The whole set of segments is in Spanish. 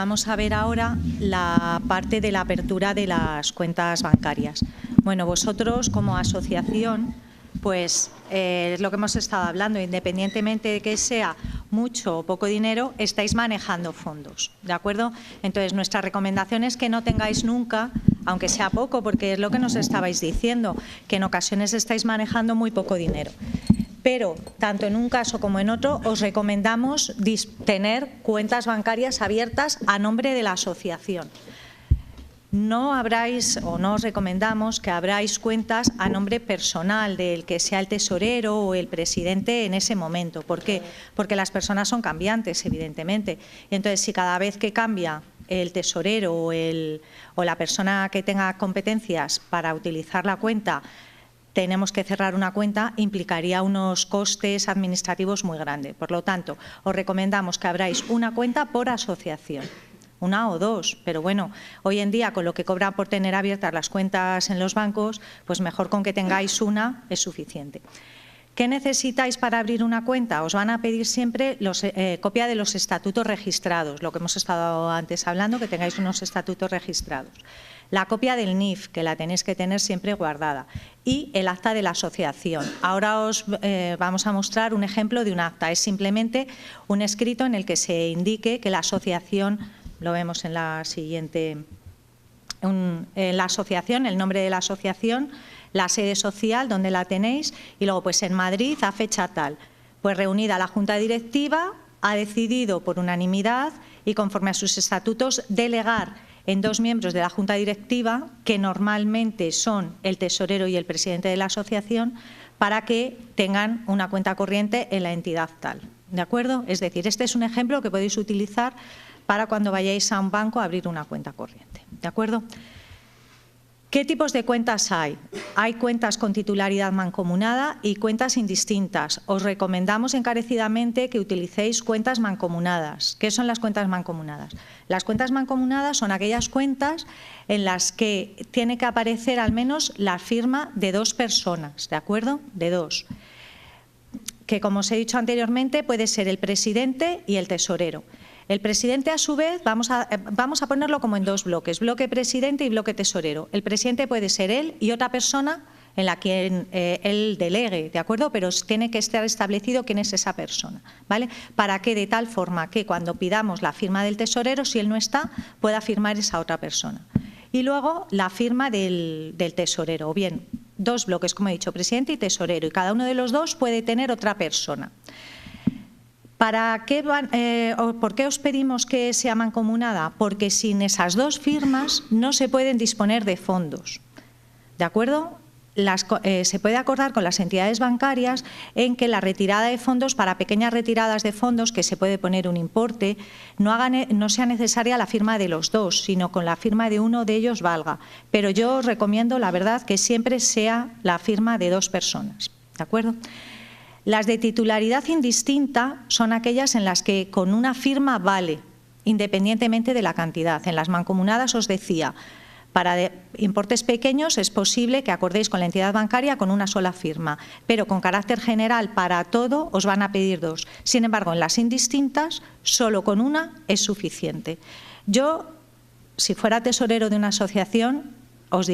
Vamos a ver ahora la parte de la apertura de las cuentas bancarias. Bueno, vosotros como asociación, pues es lo que hemos estado hablando, independientemente de que sea mucho o poco dinero, estáis manejando fondos, ¿de acuerdo? Entonces, nuestra recomendación es que no tengáis nunca, aunque sea poco, porque es lo que nos estabais diciendo, que en ocasiones estáis manejando muy poco dinero. Pero, tanto en un caso como en otro, os recomendamos tener cuentas bancarias abiertas a nombre de la asociación. No abráis, o no os recomendamos que abráis cuentas a nombre personal del que sea el tesorero o el presidente en ese momento. ¿Por qué? Porque las personas son cambiantes, evidentemente. Entonces, si cada vez que cambia el tesorero o la persona que tenga competencias para utilizar la cuenta, tenemos que cerrar una cuenta, implicaría unos costes administrativos muy grandes. Por lo tanto, os recomendamos que abráis una cuenta por asociación, una o dos, pero bueno, hoy en día con lo que cobran por tener abiertas las cuentas en los bancos, pues mejor con que tengáis una es suficiente. ¿Qué necesitáis para abrir una cuenta? Os van a pedir siempre copia de los estatutos registrados, lo que hemos estado antes hablando, que tengáis unos estatutos registrados. La copia del NIF, que la tenéis que tener siempre guardada, y el acta de la asociación. Ahora os vamos a mostrar un ejemplo de un acta. Es simplemente un escrito en el que se indique que la asociación, lo vemos en la siguiente, la asociación, el nombre de la asociación, la sede social, donde la tenéis, y luego pues en Madrid a fecha tal. Pues reunida la Junta Directiva, ha decidido por unanimidad y conforme a sus estatutos delegar en dos miembros de la Junta Directiva, que normalmente son el tesorero y el presidente de la asociación, para que tengan una cuenta corriente en la entidad tal. ¿De acuerdo? Es decir, este es un ejemplo que podéis utilizar para cuando vayáis a un banco a abrir una cuenta corriente. ¿De acuerdo? ¿Qué tipos de cuentas hay? Hay cuentas con titularidad mancomunada y cuentas indistintas. Os recomendamos encarecidamente que utilicéis cuentas mancomunadas. ¿Qué son las cuentas mancomunadas? Las cuentas mancomunadas son aquellas cuentas en las que tiene que aparecer al menos la firma de dos personas, ¿de acuerdo? De dos. Que, como os he dicho anteriormente, puede ser el presidente y el tesorero. El presidente, a su vez, vamos a ponerlo como en dos bloques, bloque presidente y bloque tesorero. El presidente puede ser él y otra persona en la que él delegue, ¿de acuerdo? Pero tiene que estar establecido quién es esa persona, ¿vale? Para que de tal forma que cuando pidamos la firma del tesorero, si él no está, pueda firmar esa otra persona. Y luego la firma del tesorero, o bien dos bloques, como he dicho, presidente y tesorero, y cada uno de los dos puede tener otra persona. ¿Por qué os pedimos que sea mancomunada? Porque sin esas dos firmas no se pueden disponer de fondos, ¿de acuerdo? Se puede acordar con las entidades bancarias en que la retirada de fondos, para pequeñas retiradas de fondos, que se puede poner un importe, no sea necesaria la firma de los dos, sino con la firma de uno de ellos valga. Pero yo os recomiendo, la verdad, que siempre sea la firma de dos personas, ¿de acuerdo? Las de titularidad indistinta son aquellas en las que con una firma vale, independientemente de la cantidad. En las mancomunadas os decía, para importes pequeños es posible que acordéis con la entidad bancaria con una sola firma, pero con carácter general para todo os van a pedir dos. Sin embargo, en las indistintas, solo con una es suficiente. Yo, si fuera tesorero de una asociación, os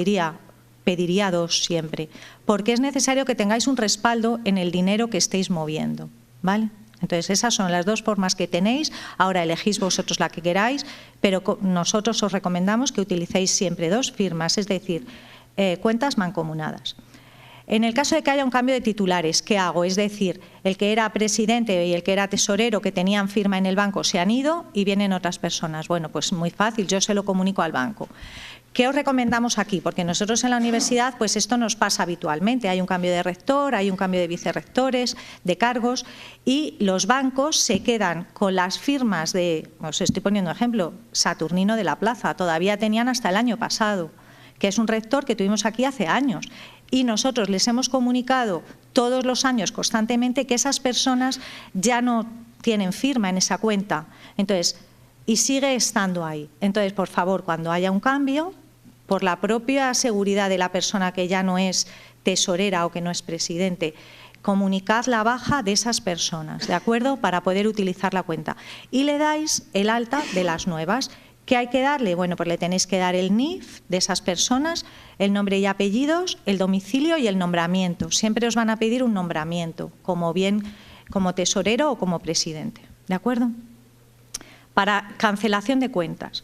pediría dos siempre, porque es necesario que tengáis un respaldo en el dinero que estéis moviendo, ¿vale? Entonces, esas son las dos formas que tenéis. Ahora elegís vosotros la que queráis, pero nosotros os recomendamos que utilicéis siempre dos firmas, es decir, cuentas mancomunadas. En el caso de que haya un cambio de titulares, ¿qué hago? Es decir, el que era presidente y el que era tesorero, que tenían firma en el banco, se han ido y vienen otras personas. Bueno, pues muy fácil, yo se lo comunico al banco. ¿Qué os recomendamos aquí? Porque nosotros en la universidad, pues esto nos pasa habitualmente. Hay un cambio de rector, hay un cambio de vicerrectores, de cargos, y los bancos se quedan con las firmas de, os estoy poniendo un ejemplo, Saturnino de la Plaza, todavía tenían hasta el año pasado, que es un rector que tuvimos aquí hace años. Y nosotros les hemos comunicado todos los años constantemente que esas personas ya no tienen firma en esa cuenta. Entonces, y sigue estando ahí. Entonces, por favor, cuando haya un cambio, por la propia seguridad de la persona que ya no es tesorera o que no es presidente, comunicad la baja de esas personas, ¿de acuerdo?, para poder utilizar la cuenta. Y le dais el alta de las nuevas. ¿Qué hay que darle? Bueno, pues le tenéis que dar el NIF de esas personas, el nombre y apellidos, el domicilio y el nombramiento. Siempre os van a pedir un nombramiento, como tesorero o como presidente, ¿de acuerdo? Para cancelación de cuentas.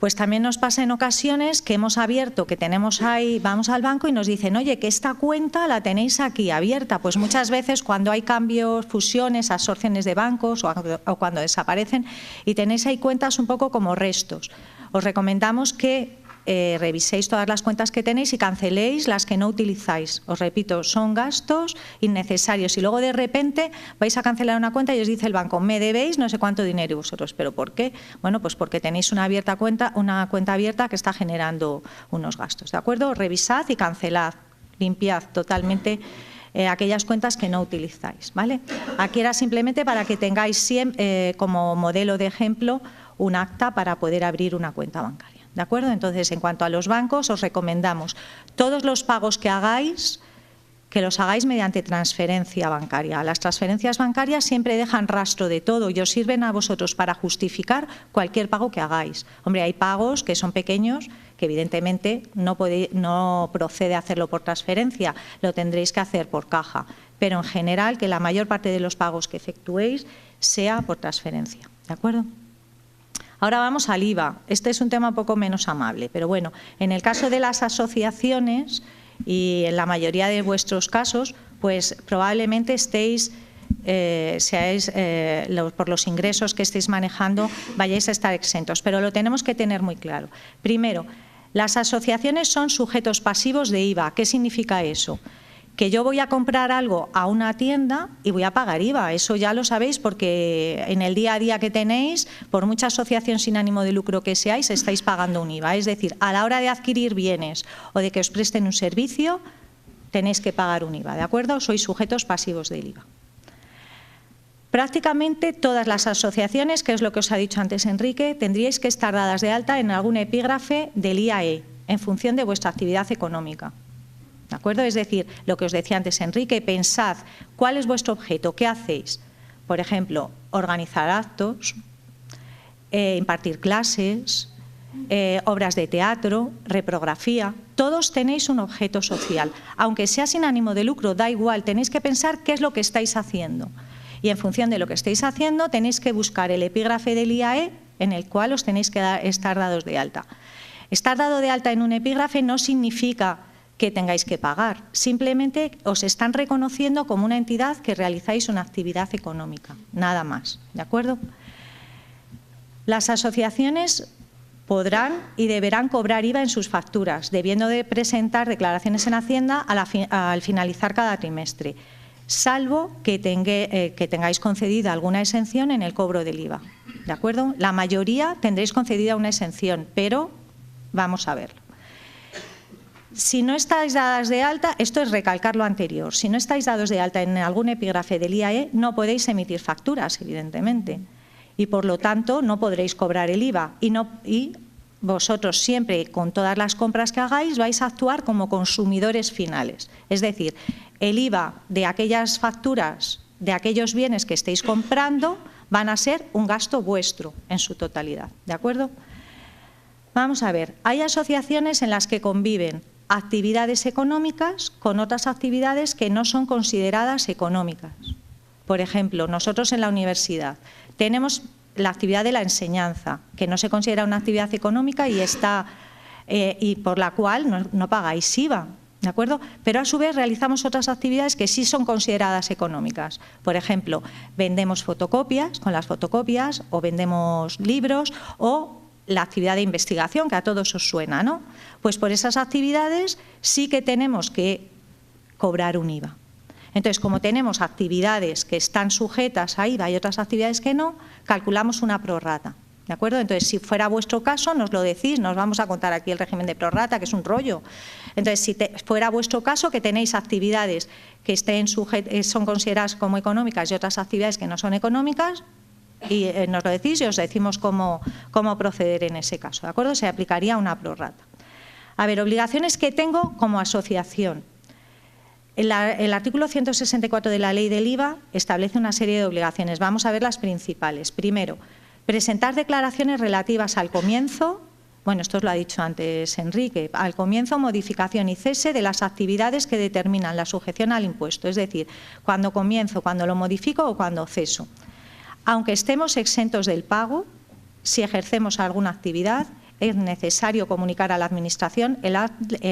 Pues también nos pasa en ocasiones que hemos abierto, que tenemos ahí, vamos al banco y nos dicen, oye, que esta cuenta la tenéis aquí abierta. Pues muchas veces cuando hay cambios, fusiones, absorciones de bancos o cuando desaparecen y tenéis ahí cuentas un poco como restos, os recomendamos que reviséis todas las cuentas que tenéis y canceléis las que no utilizáis. Os repito, son gastos innecesarios y luego de repente vais a cancelar una cuenta y os dice el banco, me debéis no sé cuánto dinero y vosotros, ¿pero por qué? Bueno, pues porque tenéis una cuenta abierta que está generando unos gastos, ¿de acuerdo? Revisad y cancelad, limpiad totalmente aquellas cuentas que no utilizáis, ¿vale? Aquí era simplemente para que tengáis como modelo de ejemplo un acta para poder abrir una cuenta bancaria. ¿De acuerdo? Entonces, en cuanto a los bancos, os recomendamos todos los pagos que hagáis, que los hagáis mediante transferencia bancaria. Las transferencias bancarias siempre dejan rastro de todo y os sirven a vosotros para justificar cualquier pago que hagáis. Hombre, hay pagos que son pequeños, que evidentemente no procede hacerlo por transferencia, lo tendréis que hacer por caja. Pero en general, que la mayor parte de los pagos que efectuéis sea por transferencia. ¿De acuerdo? Ahora vamos al IVA. Este es un tema un poco menos amable, pero bueno, en el caso de las asociaciones y en la mayoría de vuestros casos, pues probablemente por los ingresos que estéis manejando, vayáis a estar exentos, pero lo tenemos que tener muy claro. Primero, las asociaciones son sujetos pasivos de IVA. ¿Qué significa eso? Que yo voy a comprar algo a una tienda y voy a pagar IVA. Eso ya lo sabéis porque en el día a día que tenéis, por mucha asociación sin ánimo de lucro que seáis, estáis pagando un IVA. Es decir, a la hora de adquirir bienes o de que os presten un servicio, tenéis que pagar un IVA, ¿de acuerdo? Sois sujetos pasivos del IVA. Prácticamente todas las asociaciones, que es lo que os ha dicho antes Enrique, tendríais que estar dadas de alta en algún epígrafe del IAE, en función de vuestra actividad económica. ¿De acuerdo? Es decir, lo que os decía antes Enrique, pensad cuál es vuestro objeto, qué hacéis. Por ejemplo, organizar actos, impartir clases, obras de teatro, reprografía. Todos tenéis un objeto social. Aunque sea sin ánimo de lucro, da igual, tenéis que pensar qué es lo que estáis haciendo. Y en función de lo que estéis haciendo, tenéis que buscar el epígrafe del IAE en el cual os tenéis que estar dados de alta. Estar dado de alta en un epígrafe no significa que tengáis que pagar, simplemente os están reconociendo como una entidad que realizáis una actividad económica, nada más, ¿de acuerdo? Las asociaciones podrán y deberán cobrar IVA en sus facturas, debiendo de presentar declaraciones en Hacienda al finalizar cada trimestre, salvo que tengáis concedida alguna exención en el cobro del IVA, ¿de acuerdo? La mayoría tendréis concedida una exención, pero vamos a verlo. Si no estáis dadas de alta, esto es recalcar lo anterior, si no estáis dados de alta en algún epígrafe del IAE, no podéis emitir facturas, evidentemente, y por lo tanto no podréis cobrar el IVA y vosotros siempre con todas las compras que hagáis vais a actuar como consumidores finales, es decir, el IVA de aquellas facturas, de aquellos bienes que estéis comprando, van a ser un gasto vuestro en su totalidad, ¿de acuerdo? Vamos a ver, hay asociaciones en las que conviven actividades económicas con otras actividades que no son consideradas económicas. Por ejemplo, nosotros en la universidad tenemos la actividad de la enseñanza, que no se considera una actividad económica y por la cual no pagáis IVA, ¿de acuerdo? Pero a su vez realizamos otras actividades que sí son consideradas económicas. Por ejemplo, vendemos fotocopias, con las fotocopias, o vendemos libros, o la actividad de investigación, que a todos os suena, ¿no? Pues por esas actividades sí que tenemos que cobrar un IVA. Entonces, como tenemos actividades que están sujetas a IVA y otras actividades que no, calculamos una prorrata, ¿de acuerdo? Entonces, si fuera vuestro caso, nos lo decís, nos vamos a contar aquí el régimen de prorrata, que es un rollo. Entonces, si fuera vuestro caso, que tenéis actividades que son consideradas como económicas y otras actividades que no son económicas, y nos lo decís y os decimos cómo proceder en ese caso, ¿de acuerdo? Se aplicaría una prorrata. A ver, obligaciones que tengo como asociación. El artículo 164 de la Ley del IVA establece una serie de obligaciones. Vamos a ver las principales. Primero, presentar declaraciones relativas al comienzo, bueno, esto os lo ha dicho antes Enrique, al comienzo, modificación y cese de las actividades que determinan la sujeción al impuesto, es decir, cuando comienzo, cuando lo modifico o cuando ceso. Aunque estemos exentos del pago, si ejercemos alguna actividad, es necesario comunicar a la Administración el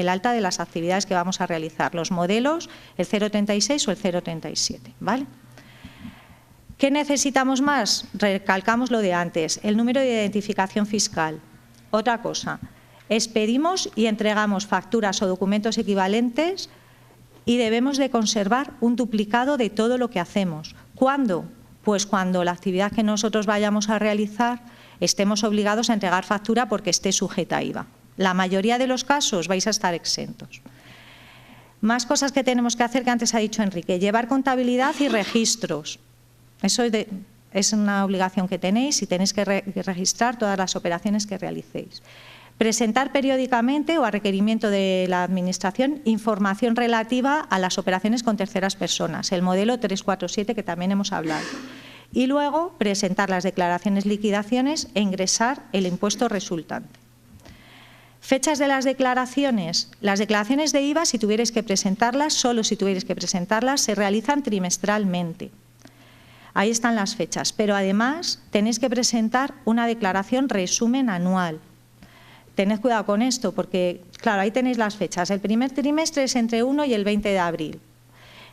alta de las actividades que vamos a realizar, los modelos, el 036 o el 037, ¿vale? ¿Qué necesitamos más? Recalcamos lo de antes, el número de identificación fiscal. Otra cosa, expedimos y entregamos facturas o documentos equivalentes y debemos de conservar un duplicado de todo lo que hacemos. ¿Cuándo? Pues cuando la actividad que nosotros vayamos a realizar estemos obligados a entregar factura porque esté sujeta a IVA. La mayoría de los casos vais a estar exentos. Más cosas que tenemos que hacer que antes ha dicho Enrique, llevar contabilidad y registros. Eso es una obligación que tenéis y tenéis que registrar todas las operaciones que realicéis. Presentar periódicamente o a requerimiento de la Administración información relativa a las operaciones con terceras personas, el modelo 347 que también hemos hablado. Y luego presentar las declaraciones liquidaciones e ingresar el impuesto resultante. Fechas de las declaraciones. Las declaraciones de IVA, si tuvierais que presentarlas, solo si tuvierais que presentarlas, se realizan trimestralmente. Ahí están las fechas, pero además tenéis que presentar una declaración resumen anual. Tened cuidado con esto porque, claro, ahí tenéis las fechas. El primer trimestre es entre 1 y el 20 de abril.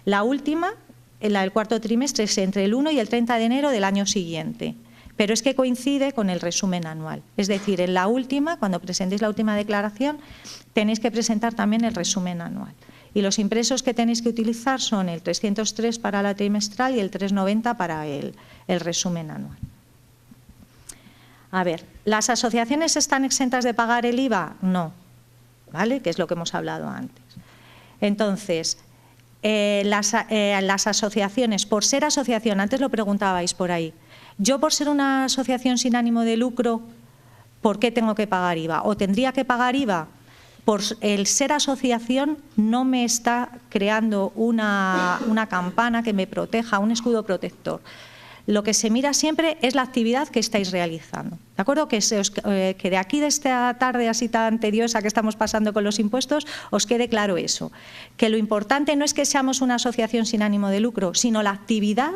La última, la del cuarto trimestre, es entre el 1 y el 30 de enero del año siguiente. Pero es que coincide con el resumen anual. Es decir, en la última, cuando presentéis la última declaración, tenéis que presentar también el resumen anual. Y los impresos que tenéis que utilizar son el 303 para la trimestral y el 390 para el resumen anual. A ver, ¿las asociaciones están exentas de pagar el IVA? No, ¿vale? Que es lo que hemos hablado antes. Entonces, las asociaciones, por ser asociación, antes lo preguntabais por ahí, yo por ser una asociación sin ánimo de lucro, ¿por qué tengo que pagar IVA? ¿O tendría que pagar IVA? Por el ser asociación no me está creando una campana que me proteja, un escudo protector. Lo que se mira siempre es la actividad que estáis realizando. ¿De acuerdo? Que de aquí, de esta tarde así tan tediosa que estamos pasando con los impuestos, os quede claro eso. Que lo importante no es que seamos una asociación sin ánimo de lucro, sino la actividad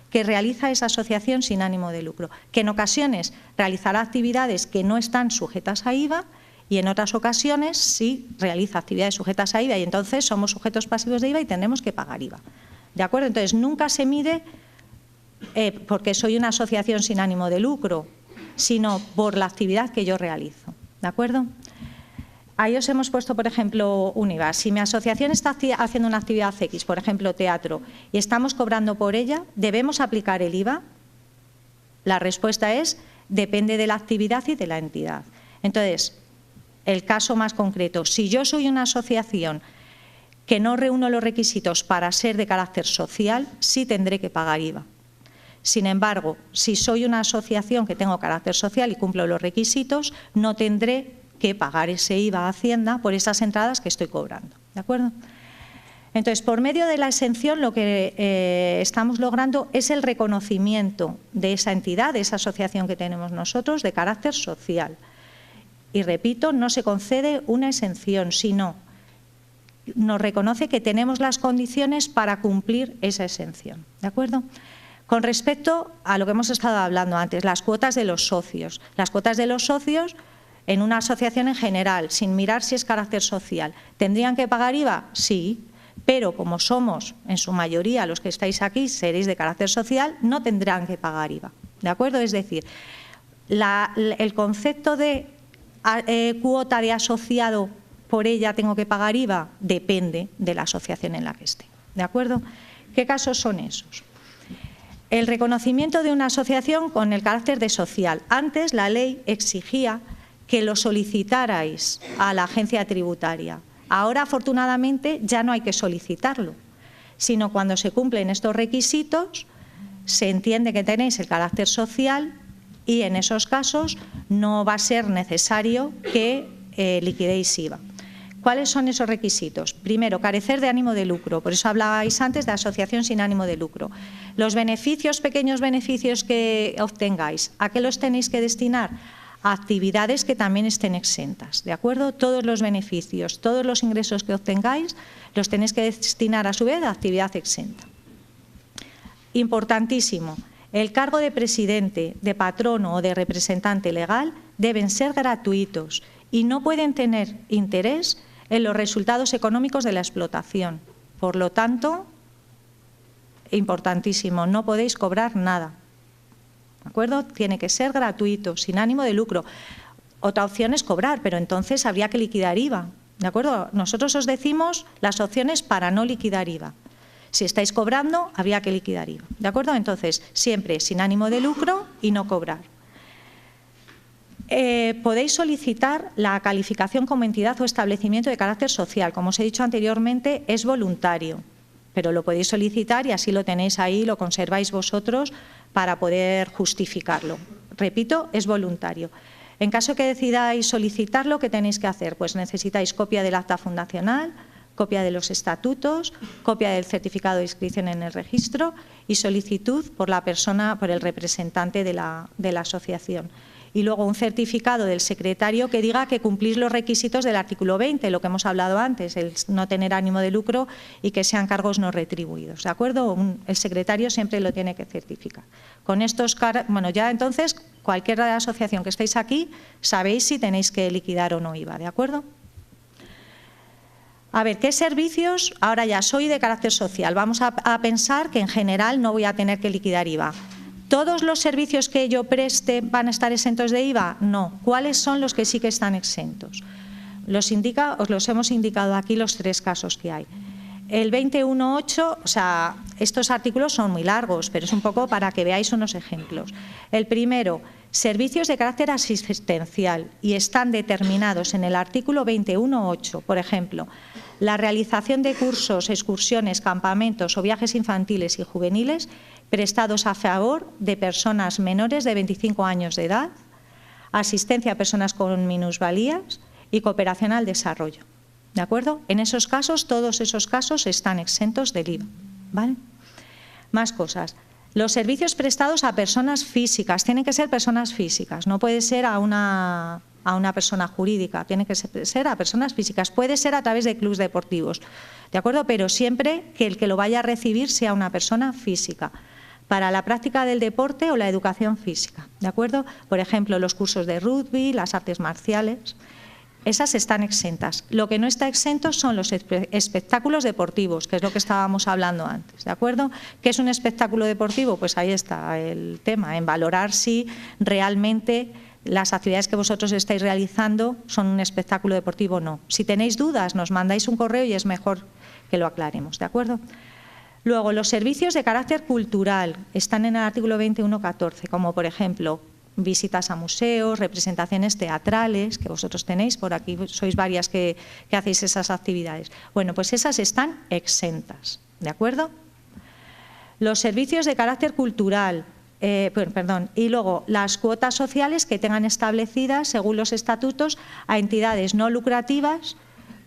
que realiza esa asociación sin ánimo de lucro. Que en ocasiones realizará actividades que no están sujetas a IVA y en otras ocasiones sí realiza actividades sujetas a IVA y entonces somos sujetos pasivos de IVA y tendremos que pagar IVA. ¿De acuerdo? Entonces nunca se mide porque soy una asociación sin ánimo de lucro, sino por la actividad que yo realizo. ¿De acuerdo? Ahí os hemos puesto, por ejemplo, un IVA. Si mi asociación está haciendo una actividad X, por ejemplo, teatro, y estamos cobrando por ella, ¿debemos aplicar el IVA? La respuesta es, depende de la actividad y de la entidad. Entonces, el caso más concreto, si yo soy una asociación que no reúno los requisitos para ser de carácter social, sí tendré que pagar IVA. Sin embargo, si soy una asociación que tengo carácter social y cumplo los requisitos, no tendré que pagar ese IVA a Hacienda por esas entradas que estoy cobrando. ¿De acuerdo? Entonces, por medio de la exención, lo que estamos logrando es el reconocimiento de esa entidad, de esa asociación que tenemos nosotros, de carácter social. Y repito, no se concede una exención, sino nos reconoce que tenemos las condiciones para cumplir esa exención. ¿De acuerdo? Con respecto a lo que hemos estado hablando antes, las cuotas de los socios. Las cuotas de los socios en una asociación en general, sin mirar si es carácter social, ¿tendrían que pagar IVA? Sí, pero como somos en su mayoría los que estáis aquí, seréis de carácter social, no tendrán que pagar IVA. ¿De acuerdo? Es decir, el concepto de cuota de asociado, por ella tengo que pagar IVA, depende de la asociación en la que esté. ¿De acuerdo? ¿Qué casos son esos? El reconocimiento de una asociación con el carácter de social. Antes la ley exigía que lo solicitarais a la agencia tributaria. Ahora, afortunadamente, ya no hay que solicitarlo, sino cuando se cumplen estos requisitos, se entiende que tenéis el carácter social y en esos casos no va a ser necesario que liquidéis IVA. ¿Cuáles son esos requisitos? Primero, carecer de ánimo de lucro. Por eso hablabais antes de asociación sin ánimo de lucro. Los beneficios, pequeños beneficios que obtengáis, ¿a qué los tenéis que destinar? A actividades que también estén exentas, ¿de acuerdo? Todos los beneficios, todos los ingresos que obtengáis, los tenéis que destinar a su vez a actividad exenta. Importantísimo, el cargo de presidente, de patrono o de representante legal deben ser gratuitos y no pueden tener interés en los resultados económicos de la explotación. Por lo tanto, importantísimo, no podéis cobrar nada. ¿De acuerdo? Tiene que ser gratuito, sin ánimo de lucro. Otra opción es cobrar, pero entonces habría que liquidar IVA. ¿De acuerdo? Nosotros os decimos las opciones para no liquidar IVA. Si estáis cobrando, habría que liquidar IVA. ¿De acuerdo? Entonces, siempre sin ánimo de lucro y no cobrar. Podéis solicitar la calificación como entidad o establecimiento de carácter social. Como os he dicho anteriormente, es voluntario, pero lo podéis solicitar y así lo tenéis ahí, lo conserváis vosotros para poder justificarlo. Repito, es voluntario. En caso que decidáis solicitarlo, ¿qué tenéis que hacer? Pues necesitáis copia del acta fundacional, copia de los estatutos, copia del certificado de inscripción en el registro y solicitud por la persona, por el representante de la asociación. Y luego un certificado del secretario que diga que cumplís los requisitos del artículo 20, lo que hemos hablado antes, el no tener ánimo de lucro y que sean cargos no retribuidos, ¿de acuerdo? El secretario siempre lo tiene que certificar. Con estos, bueno, ya entonces, cualquier asociación que estéis aquí, sabéis si tenéis que liquidar o no IVA, ¿de acuerdo? A ver, ¿qué servicios? Ahora ya soy de carácter social. Vamos a pensar que en general no voy a tener que liquidar IVA. ¿Todos los servicios que yo preste van a estar exentos de IVA? No. ¿Cuáles son los que sí que están exentos? Os los hemos indicado aquí los 3 casos que hay. El 20.1.8, o sea, estos artículos son muy largos, pero es un poco para que veáis unos ejemplos. El primero, servicios de carácter asistencial y están determinados en el artículo 21.8. Por ejemplo, la realización de cursos, excursiones, campamentos o viajes infantiles y juveniles prestados a favor de personas menores de 25 años de edad, asistencia a personas con minusvalías y cooperación al desarrollo. ¿De acuerdo? En esos casos, todos esos casos están exentos del IVA. ¿Vale? Más cosas. Los servicios prestados a personas físicas, tienen que ser personas físicas, no puede ser a una persona jurídica, tiene que ser a personas físicas, puede ser a través de clubes deportivos, ¿de acuerdo? Pero siempre que el que lo vaya a recibir sea una persona física, para la práctica del deporte o la educación física, ¿de acuerdo? Por ejemplo, los cursos de rugby, las artes marciales, esas están exentas. Lo que no está exento son los espectáculos deportivos, que es lo que estábamos hablando antes, ¿de acuerdo? ¿Qué es un espectáculo deportivo? Pues ahí está el tema, en valorar si realmente las actividades que vosotros estáis realizando son un espectáculo deportivo o no. Si tenéis dudas, nos mandáis un correo y es mejor que lo aclaremos, ¿de acuerdo? Luego, los servicios de carácter cultural están en el artículo 21.14, como por ejemplo visitas a museos, representaciones teatrales, que vosotros tenéis, por aquí sois varias que hacéis esas actividades. Bueno, pues esas están exentas, ¿de acuerdo? Los servicios de carácter cultural, y luego las cuotas sociales que tengan establecidas, según los estatutos, a entidades no lucrativas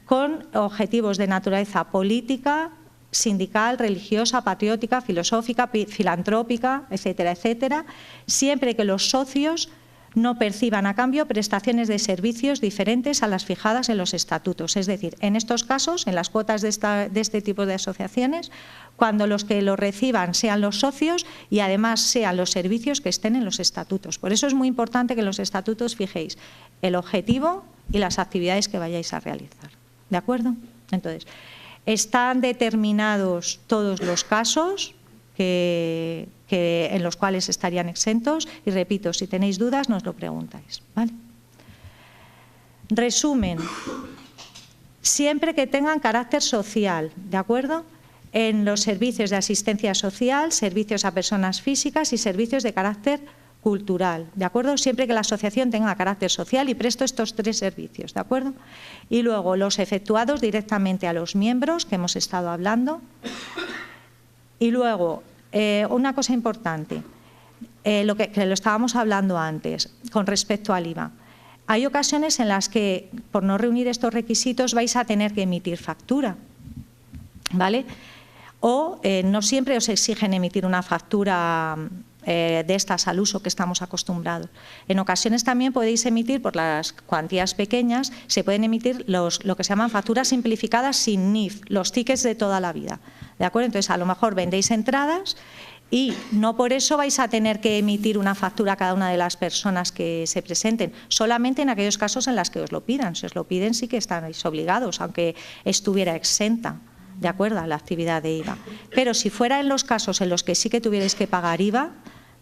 con objetivos de naturaleza política, sindical, religiosa, patriótica, filosófica, filantrópica, etcétera, etcétera, siempre que los socios no perciban a cambio prestaciones de servicios diferentes a las fijadas en los estatutos. Es decir, en estos casos, en las cuotas de este tipo de asociaciones, cuando los que lo reciban sean los socios y además sean los servicios que estén en los estatutos. Por eso es muy importante que en los estatutos fijéis el objetivo y las actividades que vayáis a realizar. ¿De acuerdo? Entonces, están determinados todos los casos en los cuales estarían exentos y repito, si tenéis dudas nos lo preguntáis, ¿vale? Resumen, siempre que tengan carácter social, ¿de acuerdo? En los servicios de asistencia social, servicios a personas físicas y servicios de carácter cultural, ¿de acuerdo? Siempre que la asociación tenga carácter social y presto estos 3 servicios, ¿de acuerdo? Y luego los efectuados directamente a los miembros, que hemos estado hablando. Y luego, una cosa importante, que lo estábamos hablando antes, con respecto al IVA. Hay ocasiones en las que, por no reunir estos requisitos, vais a tener que emitir factura, ¿vale? O no siempre os exigen emitir una factura de estas al uso que estamos acostumbrados. En ocasiones también podéis emitir, por las cuantías pequeñas, se pueden emitir lo que se llaman facturas simplificadas sin NIF, los tickets de toda la vida, ¿de acuerdo? Entonces, a lo mejor vendéis entradas y no por eso vais a tener que emitir una factura a cada una de las personas que se presenten, solamente en aquellos casos en los que os lo pidan. Si os lo piden sí que estaréis obligados, aunque estuviera exenta, ¿de acuerdo?, a la actividad de IVA. Pero si fuera en los casos en los que sí que tuvierais que pagar IVA,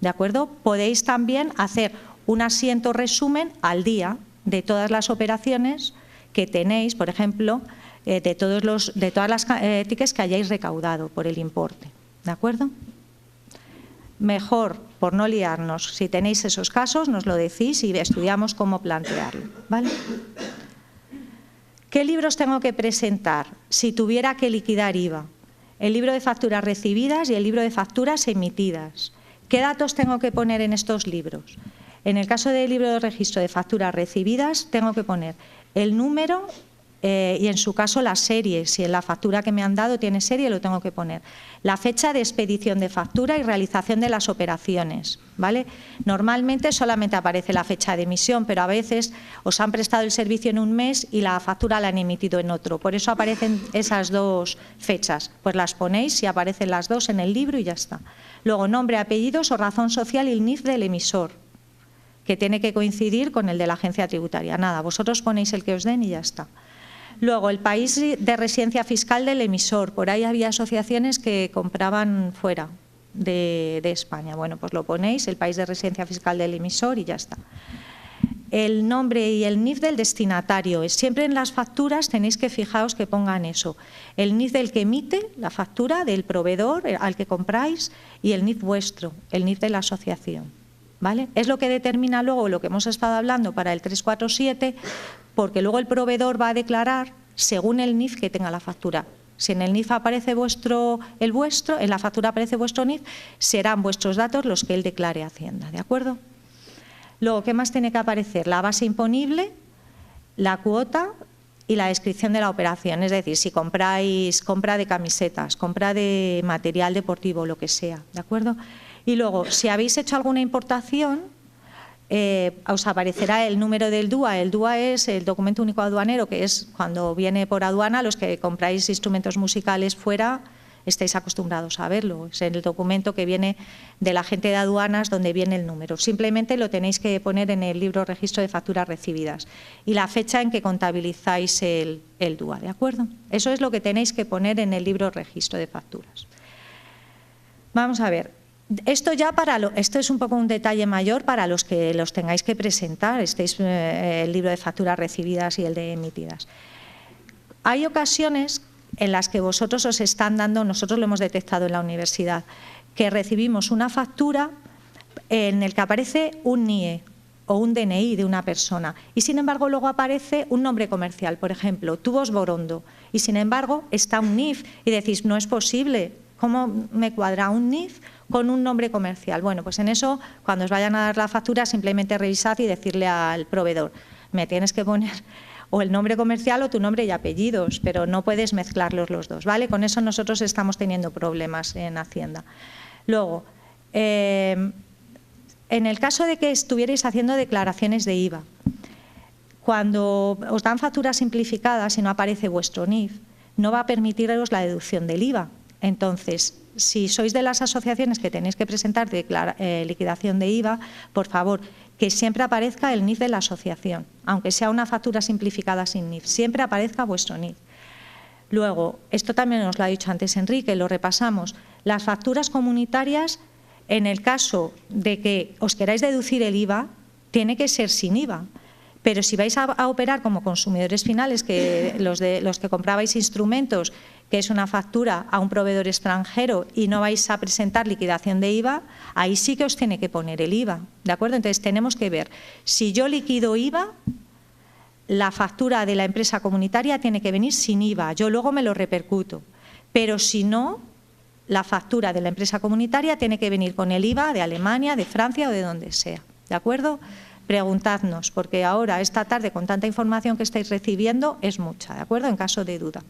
¿de acuerdo?, podéis también hacer un asiento resumen al día de todas las operaciones que tenéis, por ejemplo, de todas las tickets que hayáis recaudado por el importe, ¿de acuerdo? Mejor, por no liarnos, si tenéis esos casos, nos lo decís y estudiamos cómo plantearlo, ¿vale? ¿Qué libros tengo que presentar si tuviera que liquidar IVA? El libro de facturas recibidas y el libro de facturas emitidas. ¿Qué datos tengo que poner en estos libros? En el caso del libro de registro de facturas recibidas, tengo que poner el número y en su caso la serie. Si en la factura que me han dado tiene serie, lo tengo que poner. La fecha de expedición de factura y realización de las operaciones, ¿vale? Normalmente solamente aparece la fecha de emisión, pero a veces os han prestado el servicio en un mes y la factura la han emitido en otro. Por eso aparecen esas dos fechas. Pues las ponéis, si aparecen las dos, en el libro y ya está. Luego, nombre, apellidos o razón social y el NIF del emisor, que tiene que coincidir con el de la agencia tributaria. Nada, vosotros ponéis el que os den y ya está. Luego, el país de residencia fiscal del emisor. Por ahí había asociaciones que compraban fuera de España. Bueno, pues lo ponéis, el país de residencia fiscal del emisor y ya está. El nombre y el NIF del destinatario. Siempre en las facturas tenéis que fijaros que pongan eso. El NIF del que emite la factura, del proveedor al que compráis, y el NIF vuestro, el NIF de la asociación, ¿vale? Es lo que determina luego lo que hemos estado hablando para el 347, porque luego el proveedor va a declarar según el NIF que tenga la factura. Si en el NIF aparece el vuestro, en la factura aparece vuestro NIF, serán vuestros datos los que él declare a Hacienda, ¿de acuerdo? Luego, ¿qué más tiene que aparecer? La base imponible, la cuota y la descripción de la operación. Es decir, si compráis compra de camisetas, compra de material deportivo, lo que sea, ¿de acuerdo? Y luego, si habéis hecho alguna importación, os aparecerá el número del DUA. El DUA es el documento único aduanero, que es cuando viene por aduana. Los que compráis instrumentos musicales fuera estáis acostumbrados a verlo. Es el documento que viene de la agente de aduanas donde viene el número. Simplemente lo tenéis que poner en el libro registro de facturas recibidas y la fecha en que contabilizáis el DUA, ¿de acuerdo? Eso es lo que tenéis que poner en el libro registro de facturas. Vamos a ver. Esto es un poco un detalle mayor para los que los tengáis que presentar, el libro de facturas recibidas y el de emitidas. Hay ocasiones en las que vosotros os están dando, nosotros lo hemos detectado en la universidad, que recibimos una factura en el que aparece un NIE o un DNI de una persona y sin embargo luego aparece un nombre comercial, por ejemplo, Tubos Borondo, y sin embargo está un NIF y decís, no es posible, ¿cómo me cuadra un NIF con un nombre comercial? Bueno, pues en eso, cuando os vayan a dar la factura, simplemente revisad y decirle al proveedor, me tienes que poner o el nombre comercial o tu nombre y apellidos, pero no puedes mezclarlos los dos, ¿vale? Con eso nosotros estamos teniendo problemas en Hacienda. Luego, en el caso de que estuvierais haciendo declaraciones de IVA, cuando os dan facturas simplificadas y no aparece vuestro NIF, no va a permitiros la deducción del IVA. Entonces, si sois de las asociaciones que tenéis que presentar liquidación de IVA, por favor, que siempre aparezca el NIF de la asociación, aunque sea una factura simplificada sin NIF, siempre aparezca vuestro NIF. Luego, esto también os lo ha dicho antes Enrique, lo repasamos, las facturas comunitarias, en el caso de que os queráis deducir el IVA, tiene que ser sin IVA. Pero si vais a operar como consumidores finales, que los que comprabais instrumentos, que es una factura a un proveedor extranjero y no vais a presentar liquidación de IVA, ahí sí que os tiene que poner el IVA, ¿de acuerdo? Entonces tenemos que ver, si yo liquido IVA, la factura de la empresa comunitaria tiene que venir sin IVA, yo luego me lo repercuto, pero si no, la factura de la empresa comunitaria tiene que venir con el IVA de Alemania, de Francia o de donde sea, ¿de acuerdo? preguntadnos, porque ahora, esta tarde, con tanta información que estáis recibiendo, es mucha, ¿de acuerdo? En caso de duda.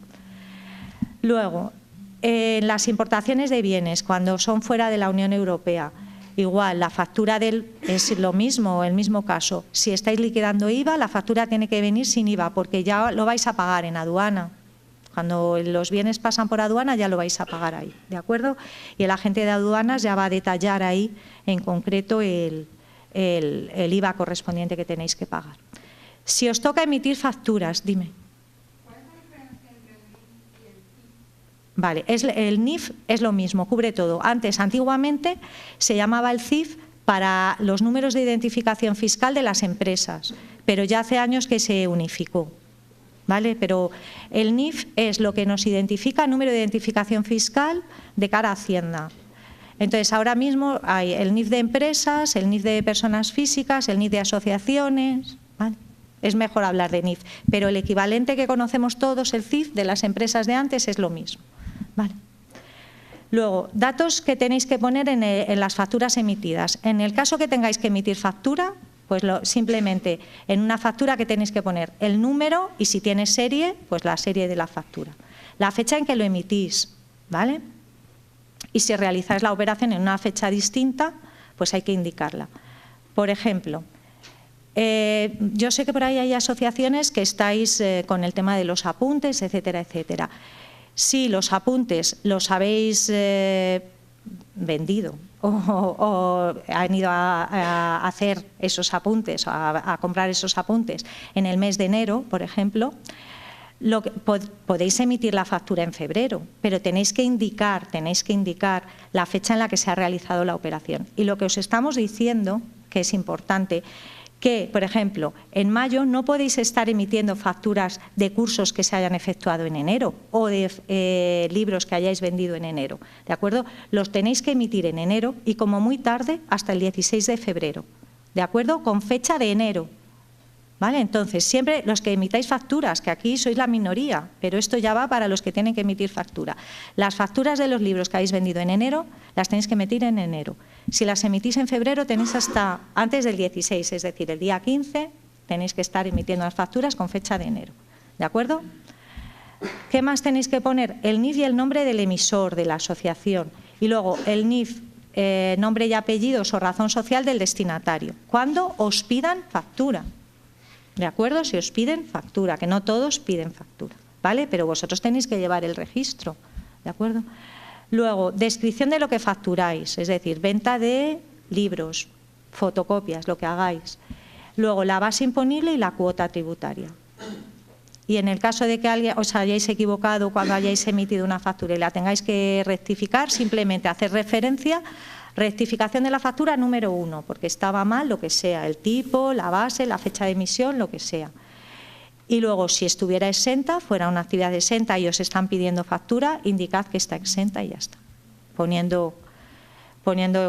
Luego, las importaciones de bienes, cuando son fuera de la Unión Europea, igual, la factura es lo mismo, el mismo caso. Si estáis liquidando IVA, la factura tiene que venir sin IVA, porque ya lo vais a pagar en aduana. Cuando los bienes pasan por aduana, ya lo vais a pagar ahí, ¿de acuerdo? Y el agente de aduanas ya va a detallar ahí, en concreto, el IVA correspondiente que tenéis que pagar. Si os toca emitir facturas, dime. ¿Cuál es la diferencia entre el NIF y el CIF? Vale, el NIF es lo mismo, cubre todo. Antes, antiguamente, se llamaba el CIF para los números de identificación fiscal de las empresas, pero ya hace años que se unificó, ¿vale? Pero el NIF es lo que nos identifica, número de identificación fiscal de cara a Hacienda. Entonces, ahora mismo hay el NIF de empresas, el NIF de personas físicas, el NIF de asociaciones, ¿vale? Es mejor hablar de NIF, pero el equivalente que conocemos todos, el CIF, de las empresas de antes, es lo mismo, ¿vale? Luego, datos que tenéis que poner en las facturas emitidas. En el caso que tengáis que emitir factura, pues simplemente en una factura que tenéis que poner el número y si tiene serie, pues la serie de la factura. La fecha en que lo emitís, ¿vale? Y si realizáis la operación en una fecha distinta, pues hay que indicarla. Por ejemplo, yo sé que por ahí hay asociaciones que estáis con el tema de los apuntes, etcétera, etcétera. Si los apuntes los habéis vendido o han ido a hacer esos apuntes, a comprar esos apuntes en el mes de enero, por ejemplo, podéis emitir la factura en febrero, pero tenéis que indicar la fecha en la que se ha realizado la operación. Y lo que os estamos diciendo, que es importante, que, por ejemplo, en mayo no podéis estar emitiendo facturas de cursos que se hayan efectuado en enero o de libros que hayáis vendido en enero, ¿de acuerdo? Los tenéis que emitir en enero y como muy tarde hasta el 16 de febrero, ¿de acuerdo? Con fecha de enero, ¿vale? Entonces, siempre los que emitáis facturas, que aquí sois la minoría, pero esto ya va para los que tienen que emitir factura. Las facturas de los libros que habéis vendido en enero, las tenéis que emitir en enero. Si las emitís en febrero, tenéis hasta antes del 16, es decir, el día 15, tenéis que estar emitiendo las facturas con fecha de enero, ¿de acuerdo? ¿Qué más tenéis que poner? El NIF y el nombre del emisor, de la asociación. Y luego el NIF, nombre y apellidos o razón social del destinatario. Cuando os pidan factura. ¿De acuerdo? Si os piden factura, que no todos piden factura, ¿vale? Pero vosotros tenéis que llevar el registro, ¿de acuerdo? Luego, descripción de lo que facturáis, es decir, venta de libros, fotocopias, lo que hagáis. Luego, la base imponible y la cuota tributaria. Y en el caso de que os hayáis equivocado cuando hayáis emitido una factura y la tengáis que rectificar, simplemente hacer referencia. Rectificación de la factura número 1, porque estaba mal lo que sea, el tipo, la base, la fecha de emisión, lo que sea. Y luego, si estuviera exenta, fuera una actividad exenta y os están pidiendo factura, indicad que está exenta y ya está. Poniendo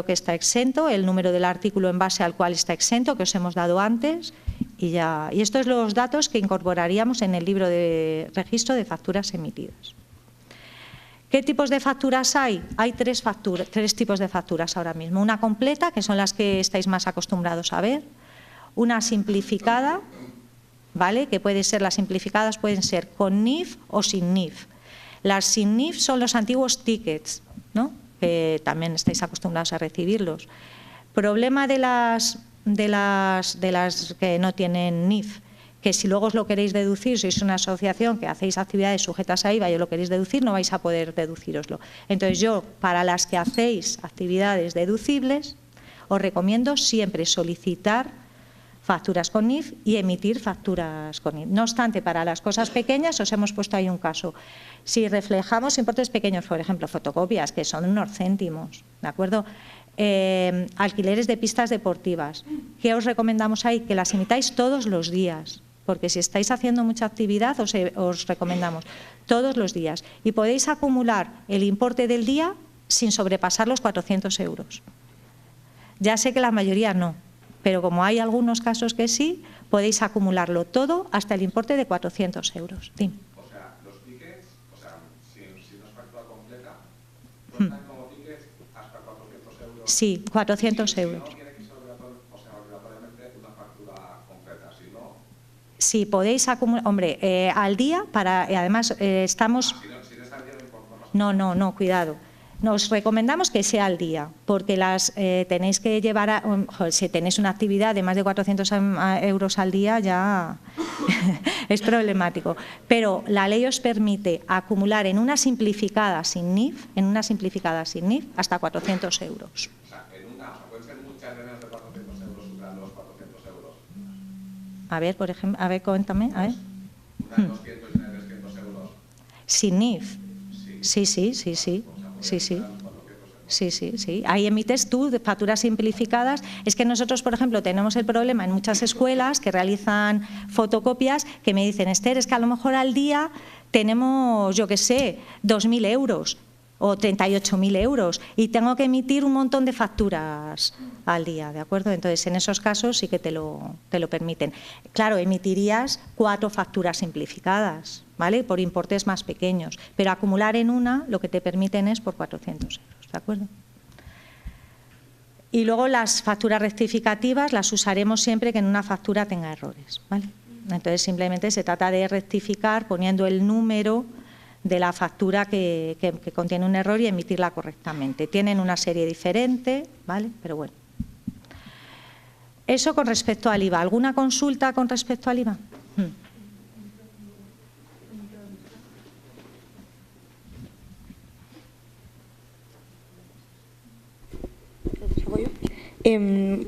que está exento, el número del artículo en base al cual está exento, que os hemos dado antes, y ya. Y estos son los datos que incorporaríamos en el libro de registro de facturas emitidas. ¿Qué tipos de facturas hay? Hay tres tipos de facturas ahora mismo. Una completa, que son las que estáis más acostumbrados a ver. Una simplificada, ¿vale? Que las simplificadas pueden ser con NIF o sin NIF. Las sin NIF son los antiguos tickets, ¿no? Que también estáis acostumbrados a recibirlos. Problema de las que no tienen NIF, que si luego os lo queréis deducir, sois una asociación que hacéis actividades sujetas a IVA y os lo queréis deducir, no vais a poder deducíroslo. Entonces yo, para las que hacéis actividades deducibles, os recomiendo siempre solicitar facturas con NIF y emitir facturas con NIF. No obstante, para las cosas pequeñas os hemos puesto ahí un caso. Si reflejamos importes pequeños, por ejemplo, fotocopias, que son unos céntimos, ¿de acuerdo? Alquileres de pistas deportivas, ¿qué os recomendamos ahí? Que las emitáis todos los días. Porque si estáis haciendo mucha actividad, os recomendamos todos los días. Y podéis acumular el importe del día sin sobrepasar los 400 euros. Ya sé que la mayoría no, pero como hay algunos casos que sí, podéis acumularlo todo hasta el importe de 400 euros. Dime. O sea, los tickets, si no es factura completa, cuentan como tickets hasta 400 euros. Sí, 400 euros. Si no tiene que ser obligatoriamente una factura Si podéis acumular, hombre, al día, además estamos... Si no está al día, no importa más. No, cuidado. Nos recomendamos que sea al día, porque tenéis que llevar, si tenéis una actividad de más de 400 euros al día, ya es problemático. Pero la ley os permite acumular en una simplificada sin NIF, hasta 400 euros. O sea, pueden ser muchas reuniones de 400 euros superando los 400 euros. A ver, por ejemplo, cuéntame, a ver. Una de 200 y una de 300 euros. Sin NIF. Sí. Ahí emites tú facturas simplificadas. Es que nosotros, por ejemplo, tenemos el problema en muchas escuelas que realizan fotocopias que me dicen, Esther, es que a lo mejor al día tenemos, yo qué sé, 2.000 euros o 38.000 euros y tengo que emitir un montón de facturas al día, ¿de acuerdo? Entonces, en esos casos sí que te lo permiten. Claro, emitirías 4 facturas simplificadas, ¿vale? Por importes más pequeños, pero acumular en una lo que te permiten es por 400 euros, ¿de acuerdo? Y luego las facturas rectificativas las usaremos siempre que en una factura tenga errores, ¿vale? Entonces, simplemente se trata de rectificar poniendo el número de la factura que contiene un error y emitirla correctamente. Tienen una serie diferente, ¿vale? Pero bueno. Eso con respecto al IVA. ¿Alguna consulta con respecto al IVA?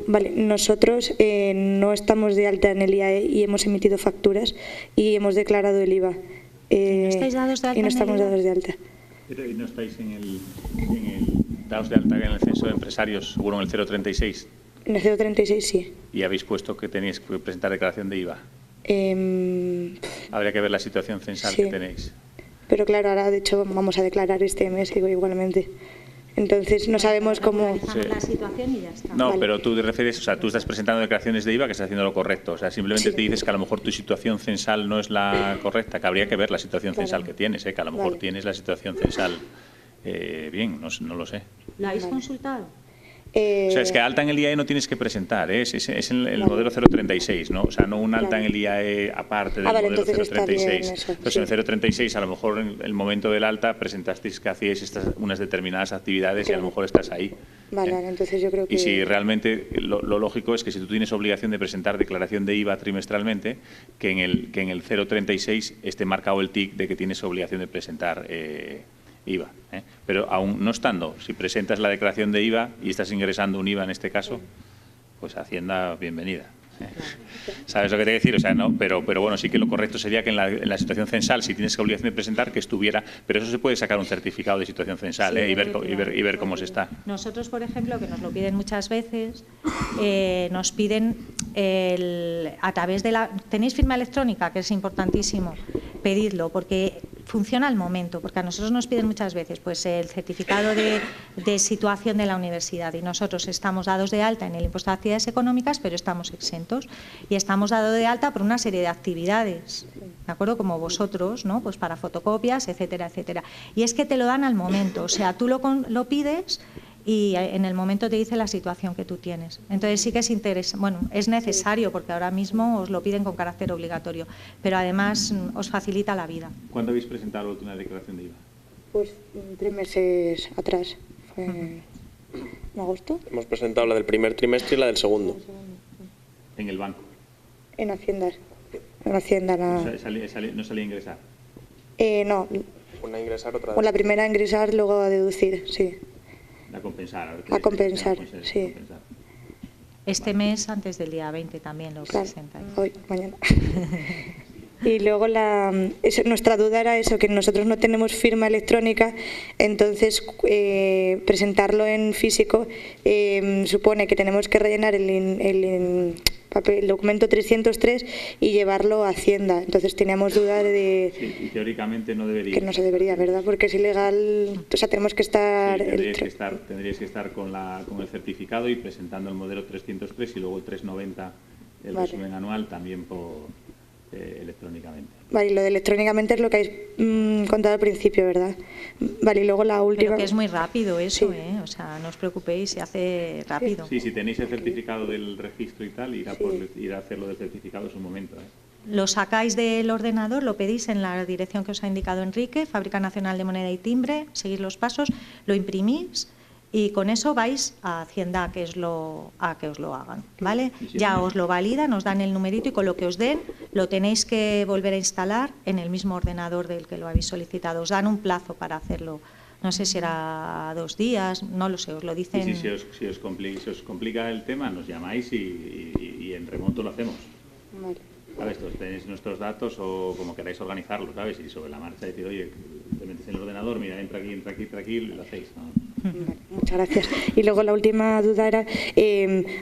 Vale, nosotros no estamos de alta en el IAE y hemos emitido facturas y hemos declarado el IVA. ¿No estáis dados de alta? Y no estamos dados de alta. ¿Y no estáis dados de alta en el censo de empresarios, seguro en el 036? En el 036 sí. ¿Y habéis puesto que tenéis que presentar declaración de IVA? Habría que ver la situación censal sí. que tenéis. Pero claro, ahora de hecho vamos a declarar este mes igualmente. Entonces no sabemos cómo... Sí. La situación y ya está. No, Vale. pero tú te refieres, o sea, tú estás presentando declaraciones de IVA que estás haciendo lo correcto. O sea, simplemente Sí. te dices que a lo mejor tu situación censal no es la correcta, que habría que ver la situación censal que tienes, que a lo mejor Vale. tienes la situación censal bien, no lo sé. ¿La habéis consultado? O sea, es que alta en el IAE no tienes que presentar, es en el Vale. modelo 036, ¿no? O sea, no un alta en el IAE aparte del vale, modelo entonces está 036. bien eso, Entonces, sí. en el 036, a lo mejor en el momento del alta presentasteis que hacíais unas determinadas actividades y a lo mejor estás ahí. Vale, entonces yo creo que... Y si realmente lo lógico es que si tú tienes obligación de presentar declaración de IVA trimestralmente, que en el 036 esté marcado el TIC de que tienes obligación de presentar IVA. Pero aún no estando, si presentas la declaración de IVA y estás ingresando un IVA en este caso, pues Hacienda, bienvenida. ¿Sabes lo que te quiero decir? O sea, no, pero bueno, sí que lo correcto sería que en la situación censal, si tienes obligación de presentar, que estuviera, pero eso se puede sacar un certificado de situación censal, Sí, y ver cómo se está. Nosotros, por ejemplo, que nos lo piden muchas veces, nos piden a través de ¿tenéis firma electrónica? Que es importantísimo pedirlo, porque funciona al momento, porque a nosotros nos piden muchas veces pues el certificado de situación de la universidad y nosotros estamos dados de alta en el impuesto de actividades económicas, pero estamos exentos y estamos dados de alta por una serie de actividades, ¿de acuerdo? Como vosotros, ¿no? Pues para fotocopias, etcétera, etcétera. Y es que te lo dan al momento, o sea, tú lo pides y en el momento te dice la situación que tú tienes. Entonces sí que es necesario porque ahora mismo os lo piden con carácter obligatorio, pero además os facilita la vida. ¿Cuándo habéis presentado la última declaración de IVA? Pues 3 meses atrás, fue en agosto, Hemos presentado la del primer trimestre y la del segundo. En el banco. en Hacienda. En Hacienda No salía a ingresar. no, Una a ingresar, otra la primera a ingresar, luego a deducir, sí. A compensar. A compensar, sí. Compensar. Este mes, antes del día 20 también lo Claro, presentan. hoy, mañana. Y luego nuestra duda era eso, que nosotros no tenemos firma electrónica, entonces presentarlo en físico supone que tenemos que rellenar el documento 303 y llevarlo a Hacienda. Entonces teníamos duda de Sí, y teóricamente no debería. que no se debería, ¿verdad? Porque es ilegal, o sea, tenemos que estar... Sí, tendríais que estar con el certificado y presentando el modelo 303 y luego el 390, el Vale. resumen anual, también electrónicamente. Vale, y lo de electrónicamente es lo que habéis contado al principio, ¿verdad? Vale, y luego la última... Pero que es muy rápido eso, Sí. O sea, no os preocupéis, se hace rápido. Sí, si tenéis el certificado del registro y tal, ir a hacerlo del certificado es un momento. lo sacáis del ordenador, lo pedís en la dirección que os ha indicado Enrique, Fábrica Nacional de Moneda y Timbre, seguís los pasos, lo imprimís y con eso vais a Hacienda a que os lo hagan, ¿vale? Ya os lo validan, nos dan el numerito y con lo que os den lo tenéis que volver a instalar en el mismo ordenador del que lo habéis solicitado. Os dan un plazo para hacerlo. No sé si era 2 días, no lo sé, os lo dicen. Y si os complica el tema, nos llamáis y en remoto lo hacemos. Vale. ¿Sabes? Entonces tenéis nuestros datos o como queráis organizarlo, ¿sabes? Y sobre la marcha decir, oye, te metes en el ordenador, mira, entra aquí, y lo hacéis, ¿no? Vale, muchas gracias. Y luego la última duda era,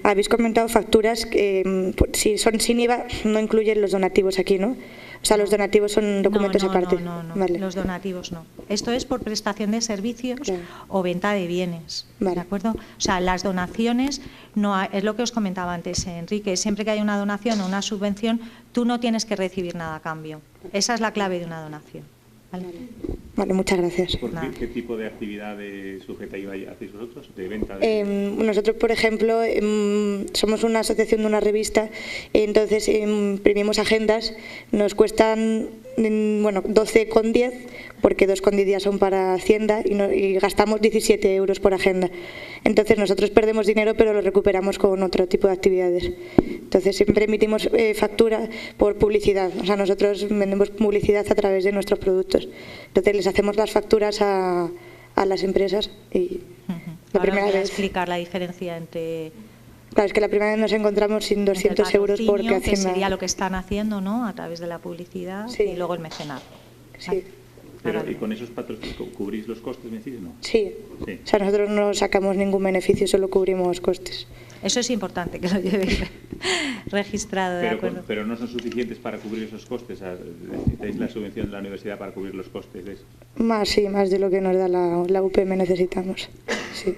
habéis comentado facturas que si son sin IVA no incluyen los donativos aquí, ¿no? O sea, los donativos son documentos aparte. No, vale. Los donativos no. Esto es por prestación de servicios Claro. o venta de bienes, Vale. ¿de acuerdo? O sea, las donaciones, es lo que os comentaba antes, Enrique, siempre que hay una donación o una subvención, tú no tienes que recibir nada a cambio. Esa es la clave de una donación. ¿Vale? Vale, muchas gracias. ¿Por Nada. qué tipo de actividad sujeta IVA hacéis vosotros? ¿De venta? Nosotros, por ejemplo, somos una asociación de una revista, entonces imprimimos agendas, nos cuestan 12,10 porque 2,10 son para Hacienda y gastamos 17 euros por agenda. Entonces nosotros perdemos dinero pero lo recuperamos con otro tipo de actividades. Entonces siempre emitimos factura por publicidad, o sea, nosotros vendemos publicidad a través de nuestros productos. Entonces les hacemos las facturas a las empresas y la Ahora primera os voy a vez... explicar la diferencia entre Claro, es que la primera vez nos encontramos sin 200 euros porque patrocinio, que Hacienda... sería lo que están haciendo, ¿no?, a través de la publicidad, Sí. y luego el mecenado. Sí, Pero, Ahora- ¿y con esos patrocinios cubrís los costes, me decís, no? sí. Sí. O sea, nosotros no sacamos ningún beneficio, solo cubrimos costes. Eso es importante que lo llevéis registrado, ¿de acuerdo? Pero no son suficientes para cubrir esos costes. ¿Necesitáis la subvención de la universidad para cubrir los costes de eso? Más, sí, más de lo que nos da la UPM necesitamos. Sí.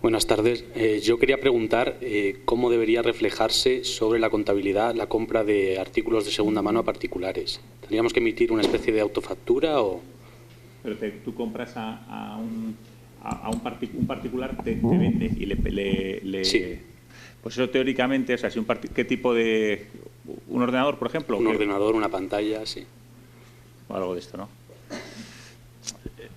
Buenas tardes. Yo quería preguntar cómo debería reflejarse sobre la contabilidad la compra de artículos de segunda mano a particulares. ¿Tendríamos que emitir una especie de autofactura o...? Pero tú compras un particular, te vende y le Sí. Pues eso teóricamente, o sea, si ¿qué tipo de...? ¿Un ordenador, por ejemplo? Un ¿O qué? ordenador, una pantalla, sí. O algo de esto, ¿no?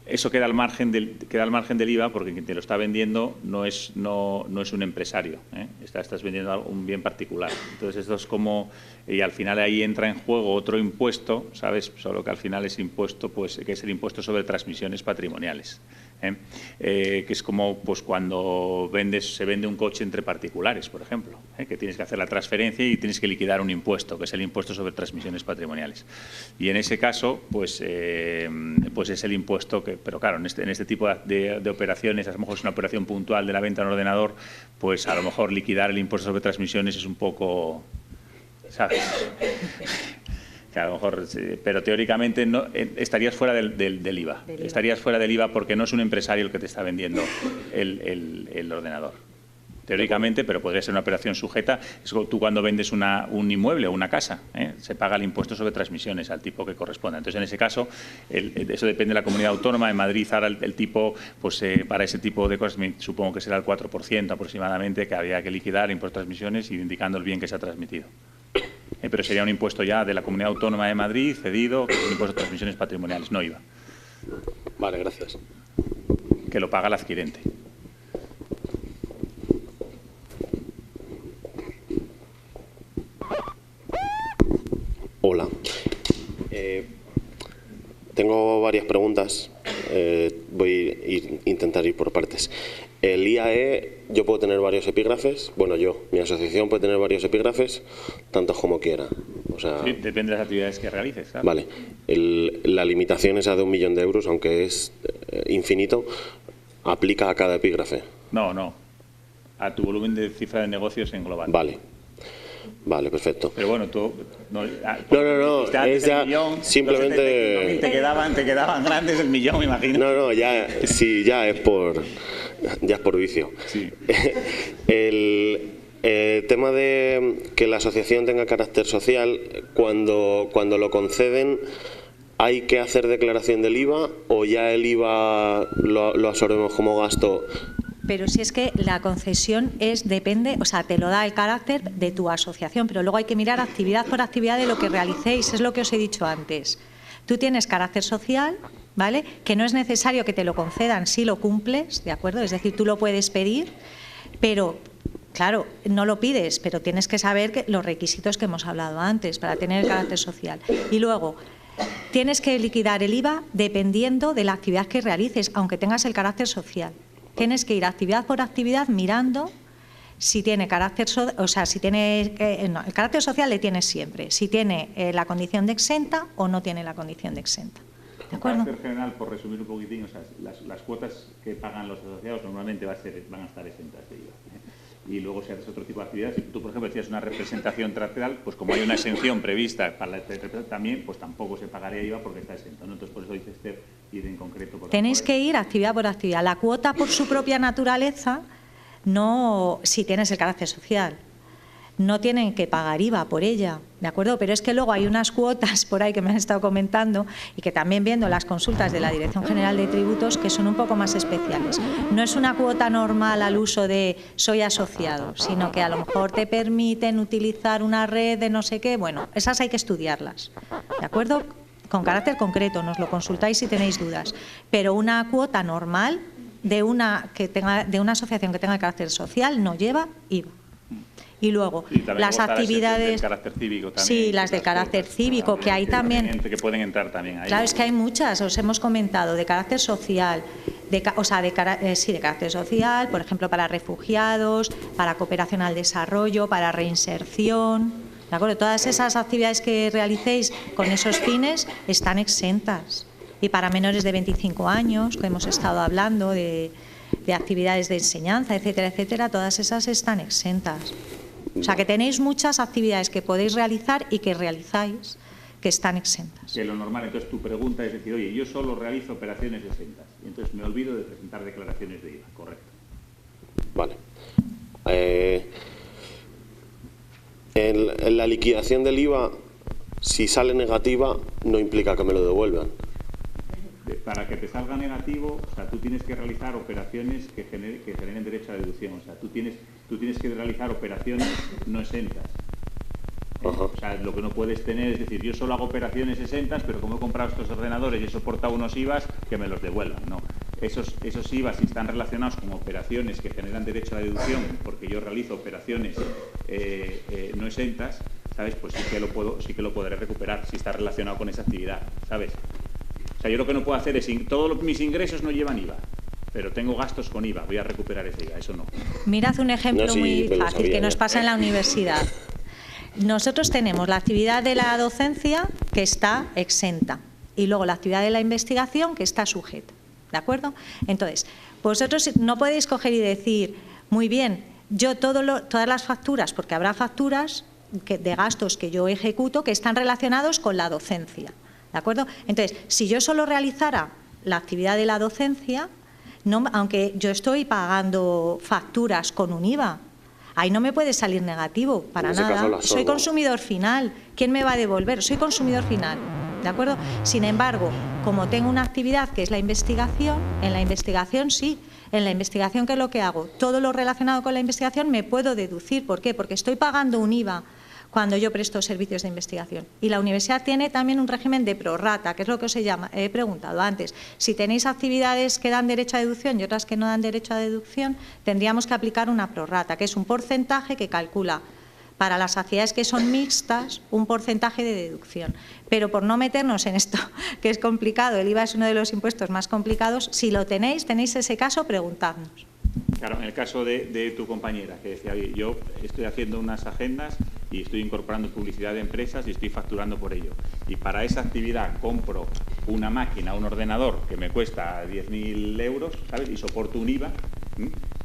Eso queda al margen del IVA porque quien te lo está vendiendo no es un empresario, ¿eh? Estás vendiendo un bien particular. Entonces esto es como, y al final ahí entra en juego otro impuesto, ¿sabes? Solo que al final ese impuesto, pues, que es el impuesto sobre transmisiones patrimoniales, ¿eh? Que es como pues cuando se vende un coche entre particulares, por ejemplo, ¿eh? Que tienes que hacer la transferencia y tienes que liquidar un impuesto, que es el impuesto sobre transmisiones patrimoniales. Y en ese caso, pues es el impuesto que, pero claro, en este tipo de operaciones, a lo mejor es una operación puntual de la venta en ordenador, pues a lo mejor liquidar el impuesto sobre transmisiones es un poco, ¿sabes? Que a lo mejor, pero teóricamente no, estarías fuera del IVA. Estarías fuera del IVA porque no es un empresario el que te está vendiendo el ordenador. Teóricamente, pero podría ser una operación sujeta. Es como tú cuando vendes un inmueble o una casa, se paga el impuesto sobre transmisiones al tipo que corresponda. Entonces, en ese caso, eso depende de la comunidad autónoma. En Madrid ahora el tipo, pues para ese tipo de cosas, supongo que será el 4% aproximadamente, que habría que liquidar impuesto de transmisiones y indicando el bien que se ha transmitido. Pero sería un impuesto ya de la Comunidad Autónoma de Madrid, cedido, que es un impuesto de transmisiones patrimoniales, no IVA. Vale, gracias. Que lo paga el adquirente. Hola. Tengo varias preguntas. Voy a intentar ir por partes. El IAE, yo puedo tener varios epígrafes. Bueno, mi asociación puede tener varios epígrafes, tantos como quiera. O sea, Sí, depende de las actividades que realices, claro. vale. La limitación esa de 1 millón de euros, aunque es infinito, aplica a cada epígrafe. No. A tu volumen de cifra de negocios en global. Vale, perfecto. Pero bueno, tú... No, es ya simplemente... Te quedaban grandes el millón, me imagino. No, ya es por vicio. Sí. El tema de que la asociación tenga carácter social, cuando lo conceden, ¿hay que hacer declaración del IVA o ya el IVA lo absorbemos como gasto? Pero si es que la concesión depende, o sea, te lo da el carácter de tu asociación, pero luego hay que mirar actividad por actividad de lo que realicéis, es lo que os he dicho antes. Tú tienes carácter social, ¿vale? Que no es necesario que te lo concedan si lo cumples, ¿de acuerdo? Es decir, tú lo puedes pedir, pero claro, no lo pides, pero tienes que saber los requisitos que hemos hablado antes para tener el carácter social. Y luego, tienes que liquidar el IVA dependiendo de la actividad que realices, aunque tengas el carácter social. Tienes que ir actividad por actividad mirando si tiene carácter, o sea, si tiene, no, el carácter social le tienes siempre, si tiene la condición de exenta o no tiene la condición de exenta. ¿De acuerdo? En carácter general, por resumir un poquitín, o sea, las cuotas que pagan los asociados normalmente van a estar exentas de IVA. Y luego si haces otro tipo de actividades, si tú por ejemplo decías una representación teatral, pues como hay una exención prevista para la representación también, pues tampoco se pagaría IVA porque está exento, ¿no? Entonces por eso dice Esther ir en concreto. Tenéis que ir actividad por actividad. La cuota por su propia naturaleza, no, si tienes el carácter social, no tienen que pagar IVA por ella, ¿de acuerdo? Pero es que luego hay unas cuotas por ahí que me han estado comentando y que también viendo las consultas de la Dirección General de Tributos que son un poco más especiales. No es una cuota normal al uso de soy asociado, sino que a lo mejor te permiten utilizar una red de no sé qué. Bueno, esas hay que estudiarlas, ¿de acuerdo? Con carácter concreto, nos lo consultáis si tenéis dudas. Pero una cuota normal de una asociación que tenga carácter social no lleva IVA. Y luego, las actividades... de carácter cívico también. Sí, las de carácter cívico, que hay también... Que pueden entrar también ahí. Claro, es que hay muchas, os hemos comentado, de carácter social, de carácter social, por ejemplo, para refugiados, para cooperación al desarrollo, para reinserción, ¿de acuerdo? Todas esas actividades que realicéis con esos fines están exentas. Y para menores de 25 años, que hemos estado hablando de actividades de enseñanza, etcétera, etcétera, todas esas están exentas. O sea, que tenéis muchas actividades que podéis realizar y que realizáis que están exentas. Que lo normal, entonces tu pregunta es decir, oye, yo solo realizo operaciones exentas y entonces me olvido de presentar declaraciones de IVA, correcto. Vale. En la liquidación del IVA, si sale negativa, no implica que me lo devuelvan. Para que te salga negativo, o sea, tú tienes que realizar operaciones que generen derecho a deducción. O sea, tú tienes que realizar operaciones no exentas. O sea, lo que no puedes tener es decir, yo solo hago operaciones exentas, pero como he comprado estos ordenadores y he soportado unos IVAs, que me los devuelvan. No. Esos IVAs, si están relacionados con operaciones que generan derecho a deducción, porque yo realizo operaciones no exentas, ¿sabes? Pues sí que lo podré recuperar si está relacionado con esa actividad, ¿sabes? O sea, yo lo que no puedo hacer es, todos mis ingresos no llevan IVA, pero tengo gastos con IVA, voy a recuperar ese IVA, eso no. Mirad un ejemplo muy fácil que nos pasa en la universidad. Nosotros tenemos la actividad de la docencia que está exenta y luego la actividad de la investigación que está sujeta, ¿de acuerdo? Entonces, vosotros no podéis coger y decir, muy bien, yo todas las facturas, porque habrá facturas de gastos que yo ejecuto que están relacionados con la docencia. ¿De acuerdo? Entonces, si yo solo realizara la actividad de la docencia, no, aunque yo estoy pagando facturas con un IVA, ahí no me puede salir negativo para nada. Soy consumidor final. ¿Quién me va a devolver? Soy consumidor final. ¿De acuerdo? Sin embargo, como tengo una actividad que es la investigación, en la investigación sí. En la investigación, ¿qué es lo que hago? Todo lo relacionado con la investigación me puedo deducir. ¿Por qué? Porque estoy pagando un IVA cuando yo presto servicios de investigación. Y la universidad tiene también un régimen de prorrata, que es lo que os he preguntado antes. Si tenéis actividades que dan derecho a deducción y otras que no dan derecho a deducción, tendríamos que aplicar una prorrata, que es un porcentaje que calcula para las actividades que son mixtas un porcentaje de deducción. Pero por no meternos en esto, que es complicado, el IVA es uno de los impuestos más complicados, si lo tenéis ese caso, preguntadnos. Claro, en el caso de tu compañera, que decía, oye, yo estoy haciendo unas agendas y estoy incorporando publicidad de empresas y estoy facturando por ello. Y para esa actividad compro una máquina, un ordenador que me cuesta 10.000 euros, ¿sabes? Y soporto un IVA,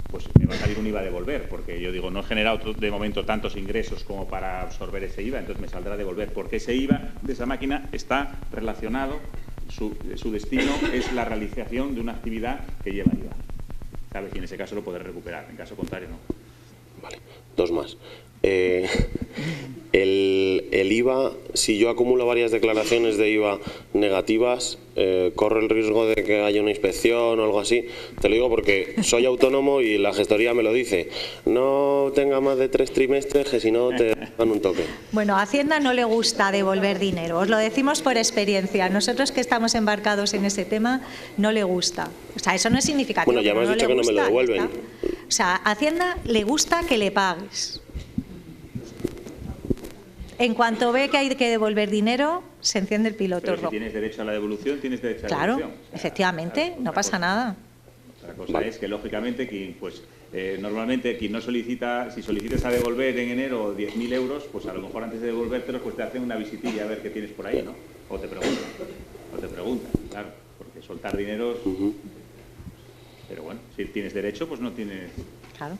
pues me va a salir un IVA a devolver, porque yo digo, no he generado de momento tantos ingresos como para absorber ese IVA, entonces me saldrá a devolver, porque ese IVA de esa máquina está relacionado, su destino es la realización de una actividad que lleva IVA. ¿Sabes? Y en ese caso lo podré recuperar, en caso contrario no. Vale, dos más. El IVA, si yo acumulo varias declaraciones de IVA negativas, corro el riesgo de que haya una inspección o algo así. Te lo digo porque soy autónomo y la gestoría me lo dice. No tenga más de 3 trimestres, que si no te dan un toque. Bueno, a Hacienda no le gusta devolver dinero, os lo decimos por experiencia. Nosotros que estamos embarcados en ese tema, no le gusta. O sea, eso no es significativo. Bueno, ya me has dicho que no me lo devuelven. O sea, a Hacienda le gusta que le pagues. En cuanto ve que hay que devolver dinero, se enciende el piloto Pero si rojo. tienes derecho a la devolución, tienes derecho a la Claro, devolución. efectivamente, no pasa nada. Otra cosa es que, lógicamente, quien, pues, normalmente quien no solicita, si solicitas a devolver en enero 10.000 euros, pues a lo mejor antes de devolvértelos, pues te hacen una visitilla a ver qué tienes por ahí, ¿no? O te preguntan, claro, porque soltar dinero... Pero bueno, si tienes derecho, pues no tienes... Claro.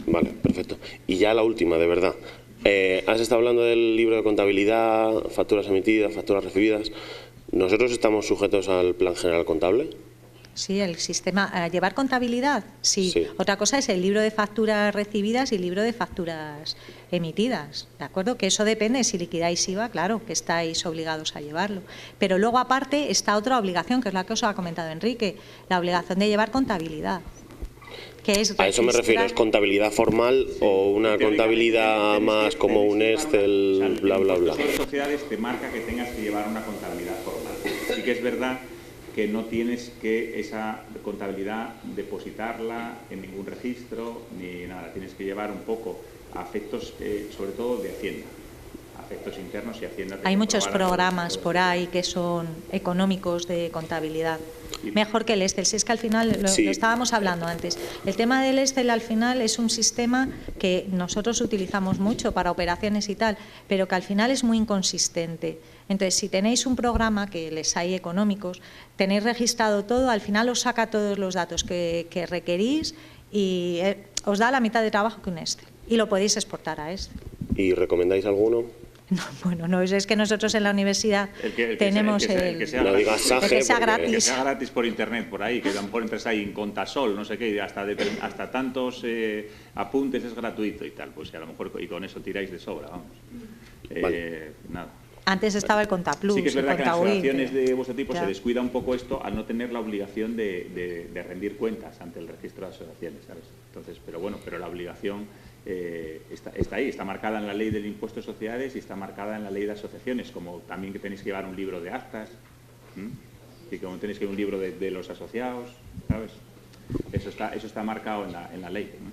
Vale, perfecto. Y ya la última, de verdad. Has estado hablando del libro de contabilidad, facturas emitidas, facturas recibidas. ¿Nosotros estamos sujetos al Plan General Contable? Sí, el sistema. ¿Llevar contabilidad? Sí. Sí. Otra cosa es el libro de facturas recibidas y el libro de facturas emitidas. ¿De acuerdo? Que eso depende. Si liquidáis IVA, claro, que estáis obligados a llevarlo. Pero luego, aparte, está otra obligación, que es la que os ha comentado Enrique, la obligación de llevar contabilidad. Que es A eso me refiero, ¿es contabilidad formal o una contabilidad más como un Excel, bla, bla, bla? El impuesto de sociedades te marca que tengas que llevar una contabilidad formal. Sí que es verdad que no tienes que esa contabilidad depositarla en ningún registro ni nada. Tienes que llevar un poco a efectos, sobre todo de Hacienda. Efectos internos y Hacienda. Hay muchos programas por ahí que son económicos de contabilidad. Mejor que el Excel. Si es que al final, lo estábamos hablando antes, el tema del Excel al final es un sistema que nosotros utilizamos mucho para operaciones y tal, pero que al final es muy inconsistente. Entonces, si tenéis un programa, que les hay económicos, tenéis registrado todo, al final os saca todos los datos que requerís y os da la mitad de trabajo que un Excel. Y lo podéis exportar a Excel. ¿Y recomendáis alguno? No, bueno, no, es que nosotros en la universidad tenemos el que sea gratis por internet, por ahí, que dan por entrar ahí en Contasol, no sé qué, hasta tantos apuntes es gratuito y tal, pues a lo mejor y con eso tiráis de sobra, vamos. Nada. Antes estaba el Contaplus. Sí que es verdad que en las Contaui, asociaciones de vuestro tipo claro, se descuida un poco esto al no tener la obligación de rendir cuentas ante el registro de asociaciones, ¿sabes? Entonces, pero la obligación está ahí, está marcada en la ley del impuesto de sociedades y está marcada en la ley de asociaciones, como también que tenéis que llevar un libro de actas, y como tenéis que llevar un libro de los asociados, ¿sabes? Eso está marcado en la ley, ¿no?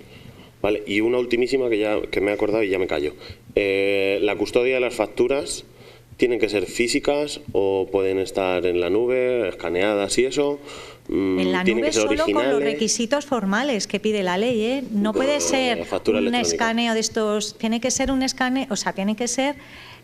Vale, y una ultimísima que me he acordado y ya me callo. La custodia de las facturas, ¿tienen que ser físicas o pueden estar en la nube, escaneadas y eso? En la nube solo con los requisitos formales que pide la ley, ¿eh? No puede ser un escaneo de estos, tiene que ser un escaneo, o sea, tiene que ser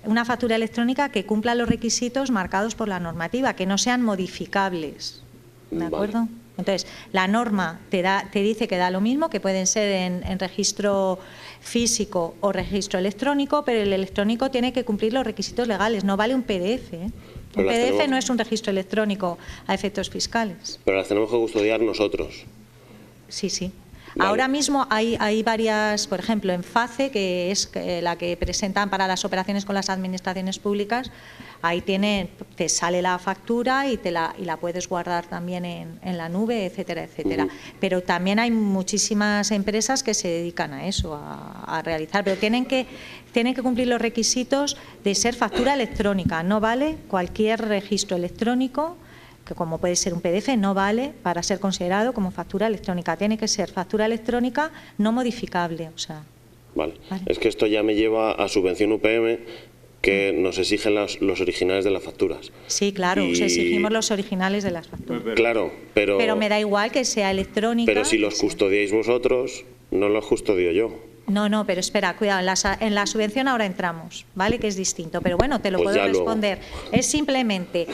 una factura electrónica que cumpla los requisitos marcados por la normativa, que no sean modificables, ¿de acuerdo? Vale. Entonces, la norma te dice que da lo mismo, que pueden ser en registro físico o registro electrónico, pero el electrónico tiene que cumplir los requisitos legales, no vale un PDF, ¿eh? Un PDF no es un registro electrónico a efectos fiscales. Pero las tenemos que custodiar nosotros. Sí, sí. Vale. Ahora mismo hay varias, por ejemplo, en FACE, que es la que presentan para las operaciones con las administraciones públicas, ahí te sale la factura y la puedes guardar también en la nube, etcétera, etcétera. Pero también hay muchísimas empresas que se dedican a eso, a realizar, pero tienen que cumplir los requisitos de ser factura electrónica, no vale cualquier registro electrónico, que como puede ser un PDF, no vale para ser considerado como factura electrónica. Tiene que ser factura electrónica no modificable. O sea, vale. Es que esto ya me lleva a subvención UPM, que nos exigen los originales de las facturas. Sí, claro, os exigimos los originales de las facturas. Claro, pero me da igual que sea electrónica. Pero si los custodiáis vosotros, no los custodio yo. No, pero espera, cuidado, en la subvención ahora entramos, ¿vale? Que es distinto, pero bueno, te lo puedo responder. Es simplemente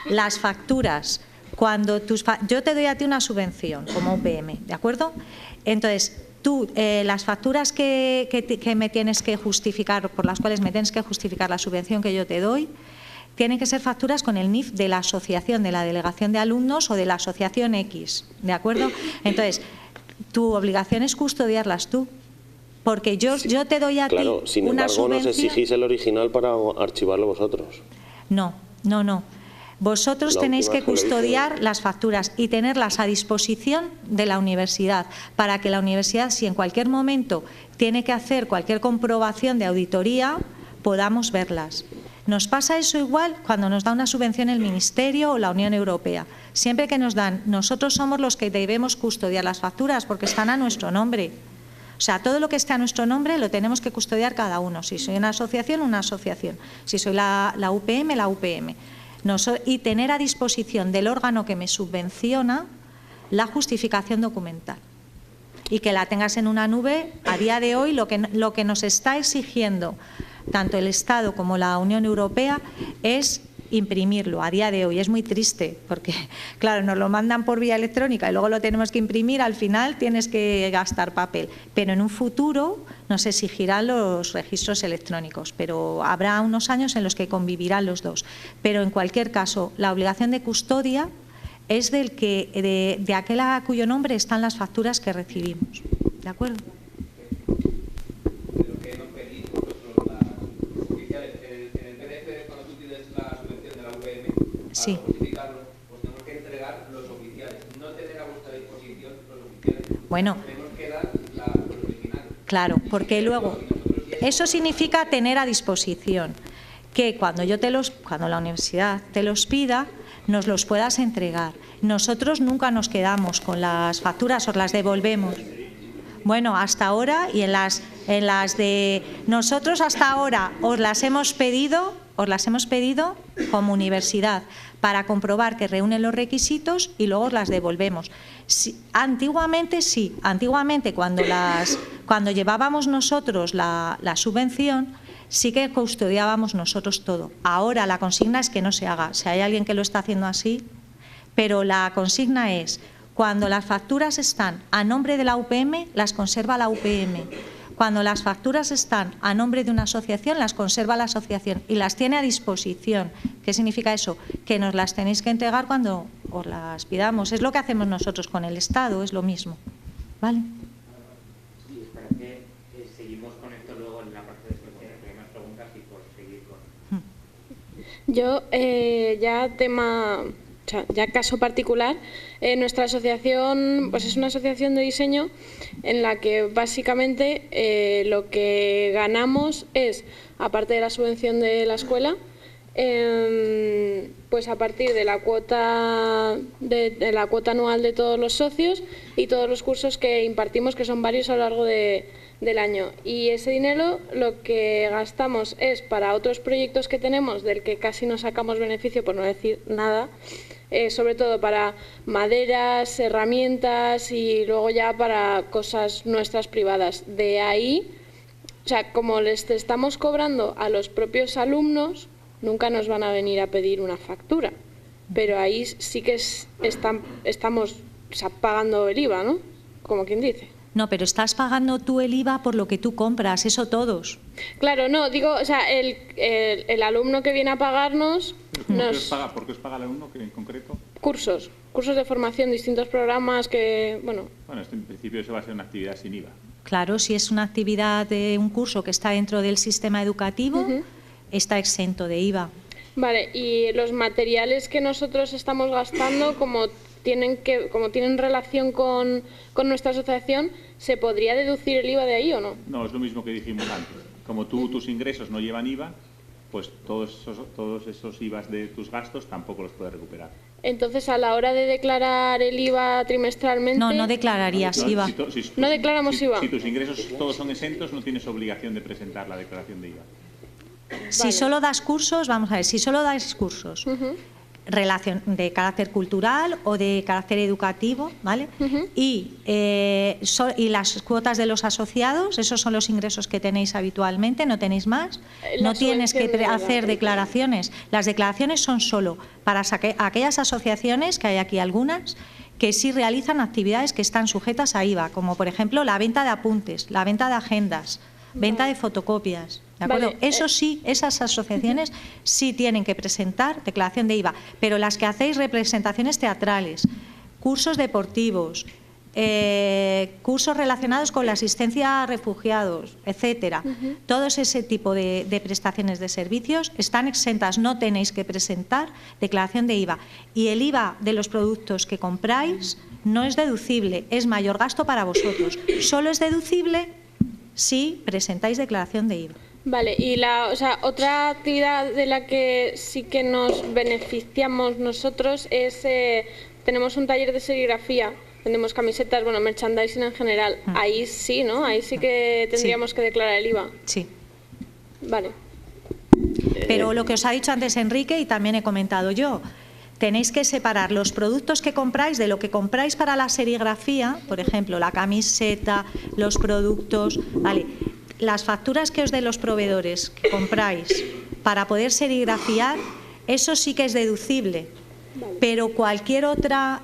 las facturas, cuando yo te doy a ti una subvención como UPM, ¿de acuerdo? Entonces, tú, las facturas que me tienes que justificar, por las cuales me tienes que justificar la subvención que yo te doy, tienen que ser facturas con el NIF de la asociación, de la delegación de alumnos o de la asociación X, ¿de acuerdo? Entonces, tu obligación es custodiarlas tú. Porque yo te doy a Claro, ti sin una embargo, nos subvención. exigís el original para archivarlo vosotros. No. Vosotros La tenéis que última que le hice- custodiar las facturas y tenerlas a disposición de la universidad, para que la universidad, si en cualquier momento tiene que hacer cualquier comprobación de auditoría, podamos verlas. Nos pasa eso igual cuando nos da una subvención el Ministerio o la Unión Europea. Siempre que nos dan, nosotros somos los que debemos custodiar las facturas porque están a nuestro nombre. O sea, todo lo que esté a nuestro nombre lo tenemos que custodiar cada uno. Si soy una asociación, una asociación. Si soy la UPM, la UPM. Y tener a disposición del órgano que me subvenciona la justificación documental. Y que la tengas en una nube. A día de hoy lo que nos está exigiendo tanto el Estado como la Unión Europea es imprimirlo. A día de hoy es muy triste porque, claro, nos lo mandan por vía electrónica y luego lo tenemos que imprimir, al final tienes que gastar papel. Pero en un futuro nos exigirán los registros electrónicos, pero habrá unos años en los que convivirán los dos. Pero en cualquier caso, la obligación de custodia es de aquel a cuyo nombre están las facturas que recibimos. ¿De acuerdo? Sí. Pues tenemos que entregar los oficiales, no tener a vuestra disposición los oficiales. Bueno, tenemos que dar los originales. Claro, porque luego eso significa tener a disposición que cuando la universidad te los pida, nos los puedas entregar. Nosotros nunca nos quedamos con las facturas, os las devolvemos. Bueno, hasta ahora y en las de nosotros hasta ahora os las hemos pedido como universidad para comprobar que reúnen los requisitos y luego os las devolvemos. Antiguamente cuando llevábamos nosotros la subvención, sí que custodiábamos nosotros todo. Ahora la consigna es que no se haga. Si hay alguien que lo está haciendo así, pero la consigna es: cuando las facturas están a nombre de la UPM, las conserva la UPM. Cuando las facturas están a nombre de una asociación, las conserva la asociación y las tiene a disposición. ¿Qué significa eso? Que nos las tenéis que entregar cuando os las pidamos. Es lo que hacemos nosotros con el Estado, es lo mismo. ¿Vale? Sí, espera, que seguimos con esto luego en la parte de después. Hay más preguntas y por seguir con... Yo, ya caso particular, nuestra asociación pues es una asociación de diseño en la que básicamente lo que ganamos es, aparte de la subvención de la escuela, pues a partir de la cuota anual de todos los socios y todos los cursos que impartimos, que son varios a lo largo del año. Y ese dinero lo que gastamos es para otros proyectos que tenemos, del que casi no sacamos beneficio, por no decir nada, sobre todo para maderas, herramientas y luego ya para cosas nuestras privadas. De ahí, o sea, como les estamos cobrando a los propios alumnos, nunca nos van a venir a pedir una factura, pero ahí sí que estamos pagando el IVA, ¿no? Como quien dice. No, pero estás pagando tú el IVA por lo que tú compras, eso todos. Claro, no, digo, o sea, el alumno que viene a pagarnos... ¿Por qué os paga el alumno en concreto? Cursos de formación, distintos programas que, bueno... Bueno, en principio eso va a ser una actividad sin IVA. Claro, si es una actividad de un curso que está dentro del sistema educativo, está exento de IVA. Vale, y los materiales que nosotros estamos gastando, como tienen relación con nuestra asociación, ¿se podría deducir el IVA de ahí o no? No, es lo mismo que dijimos antes. Como tus ingresos no llevan IVA, pues todos esos IVAs de tus gastos tampoco los puedes recuperar. Entonces, a la hora de declarar el IVA trimestralmente... No declararías IVA. No declaramos IVA. Si tus ingresos todos son exentos, no tienes obligación de presentar la declaración de IVA. Si solo das cursos, vamos a ver, si solo das cursos de carácter cultural o de carácter educativo, ¿vale? Y las cuotas de los asociados, esos son los ingresos que tenéis habitualmente, no tenéis más, no tienes que hacer declaraciones. Las declaraciones son solo para aquellas asociaciones, que hay aquí algunas, que sí realizan actividades que están sujetas a IVA, como por ejemplo la venta de apuntes, la venta de agendas, venta de fotocopias. ¿De acuerdo? Vale. Eso sí, esas asociaciones sí tienen que presentar declaración de IVA, pero las que hacéis representaciones teatrales, cursos deportivos, cursos relacionados con la asistencia a refugiados, etcétera. Todos ese tipo de prestaciones de servicios están exentas, no tenéis que presentar declaración de IVA. Y el IVA de los productos que compráis no es deducible, es mayor gasto para vosotros. Solo es deducible si presentáis declaración de IVA. Vale, y otra actividad de la que sí que nos beneficiamos nosotros es, tenemos un taller de serigrafía, vendemos camisetas, bueno, merchandising en general. Ahí sí, ¿no? Ahí sí que tendríamos que declarar el IVA. Sí. Vale. Pero lo que os ha dicho antes Enrique y también he comentado yo, tenéis que separar los productos que compráis de lo que compráis para la serigrafía, por ejemplo, la camiseta, los productos, ¿vale? Las facturas que os den los proveedores que compráis para poder serigrafiar, eso sí que es deducible. Pero cualquier otra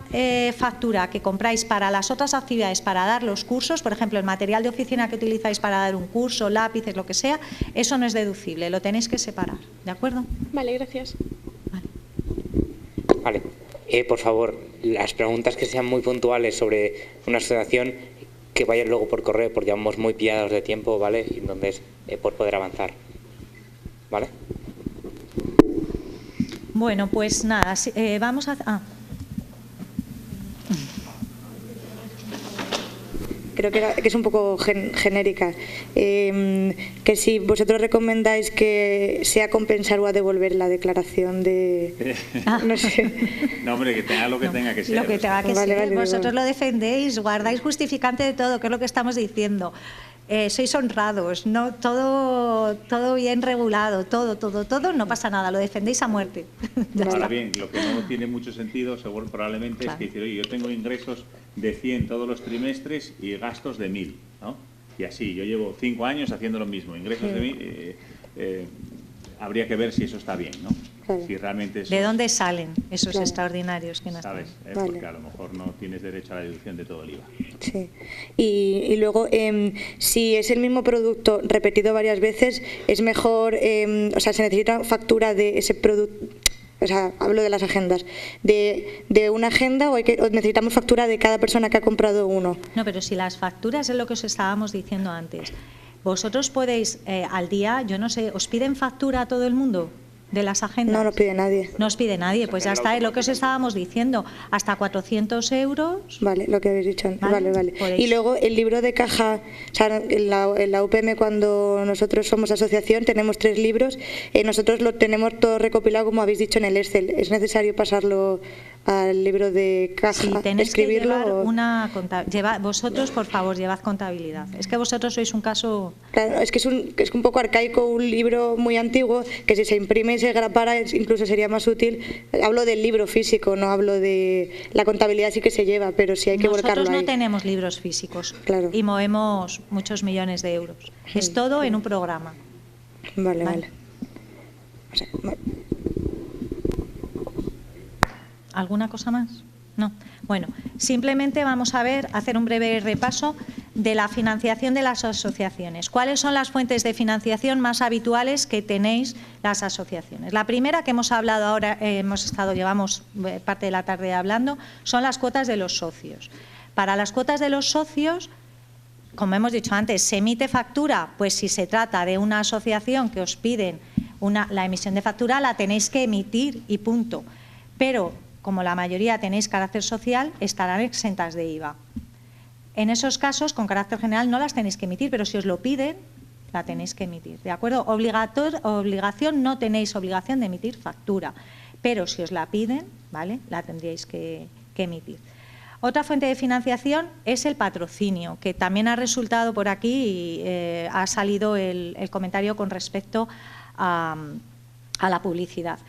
factura que compráis para las otras actividades, para dar los cursos, por ejemplo, el material de oficina que utilizáis para dar un curso, lápices, lo que sea, eso no es deducible, lo tenéis que separar, ¿de acuerdo? Vale, gracias. Vale. Por favor, las preguntas que sean muy puntuales sobre una asociación, que vayan luego por correo, porque vamos muy pillados de tiempo, ¿vale? Y entonces, por poder avanzar. ¿Vale? Bueno, pues nada, vamos a... Creo que es un poco genérica. Que si vosotros recomendáis que sea compensar o a devolver la declaración de... No sé. No, hombre, que tenga lo que tenga que ser. Lo que tenga que ser. Vosotros lo defendéis, guardáis justificante de todo, que es lo que estamos diciendo. Sois honrados, no todo bien regulado, todo, no pasa nada, lo defendéis a muerte. Ahora bien, lo que no tiene mucho sentido, seguro, probablemente, es que decir, oye, yo tengo ingresos de 100 todos los trimestres y gastos de 1000, ¿no? Y así, yo llevo 5 años haciendo lo mismo, ingresos de 1000, habría que ver si eso está bien, ¿no? Claro. Si realmente eso, ¿de dónde salen esos extraordinarios que no ¿sabes? están? Porque a lo mejor no tienes derecho a la deducción de todo el IVA. Sí. Y luego, si es el mismo producto repetido varias veces, es mejor, o sea, se necesita factura de ese producto, o sea, hablo de las agendas, de una agenda o necesitamos factura de cada persona que ha comprado uno. No, pero si las facturas es lo que os estábamos diciendo antes. Vosotros podéis, al día, yo no sé, ¿os piden factura a todo el mundo de las agendas? No nos pide nadie. No os pide nadie, pues ya está, es lo que os estábamos diciendo, hasta 400 euros. Vale, lo que habéis dicho antes, vale. Podéis. Y luego el libro de caja, o sea, en la UPM cuando nosotros somos asociación tenemos 3 libros, nosotros lo tenemos todo recopilado como habéis dicho en el Excel, ¿es necesario pasarlo al libro de caja, sí, tenéis escribirlo? Que llevar una vosotros, por favor, llevad contabilidad, es que vosotros sois un caso... Claro, es que es un poco arcaico, un libro muy antiguo, que si se imprime y se grapara incluso sería más útil. Hablo del libro físico, no hablo de... La contabilidad sí que se lleva, pero sí hay que volcarlo ahí. Nosotros no tenemos libros físicos, claro, y movemos muchos millones de euros. Es todo en un programa. Vale. O sea, ¿Alguna cosa más? No. Bueno, simplemente vamos a hacer un breve repaso de la financiación de las asociaciones. ¿Cuáles son las fuentes de financiación más habituales que tenéis las asociaciones? La primera que hemos hablado ahora, llevamos parte de la tarde hablando, son las cuotas de los socios. Para las cuotas de los socios, como hemos dicho antes, ¿se emite factura? Pues si se trata de una asociación que os piden la emisión de factura, la tenéis que emitir y punto. Pero como la mayoría tenéis carácter social, estarán exentas de IVA. En esos casos, con carácter general, no las tenéis que emitir, pero si os lo piden, la tenéis que emitir. ¿De acuerdo? Obligación, no tenéis obligación de emitir factura, pero si os la piden, ¿vale?, la tendríais que emitir. Otra fuente de financiación es el patrocinio, que también ha resultado por aquí y ha salido el comentario con respecto a la publicidad.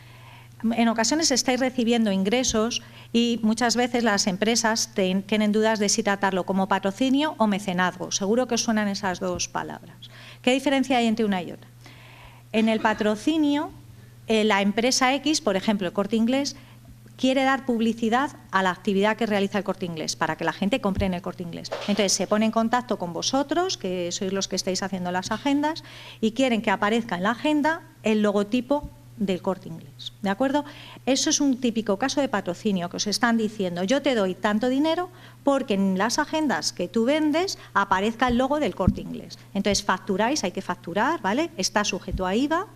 En ocasiones estáis recibiendo ingresos y muchas veces las empresas tienen dudas de si tratarlo como patrocinio o mecenazgo. Seguro que os suenan esas dos palabras. ¿Qué diferencia hay entre una y otra? En el patrocinio, la empresa X, por ejemplo, el Corte Inglés, quiere dar publicidad a la actividad que realiza el Corte Inglés para que la gente compre en el Corte Inglés. Entonces se pone en contacto con vosotros, que sois los que estáis haciendo las agendas, y quieren que aparezca en la agenda el logotipo del Corte Inglés, ¿de acuerdo? Eso es un típico caso de patrocinio, que os están diciendo, yo te doy tanto dinero porque en las agendas que tú vendes aparezca el logo del Corte Inglés. Entonces facturáis, hay que facturar, ¿vale? Está sujeto a IVA,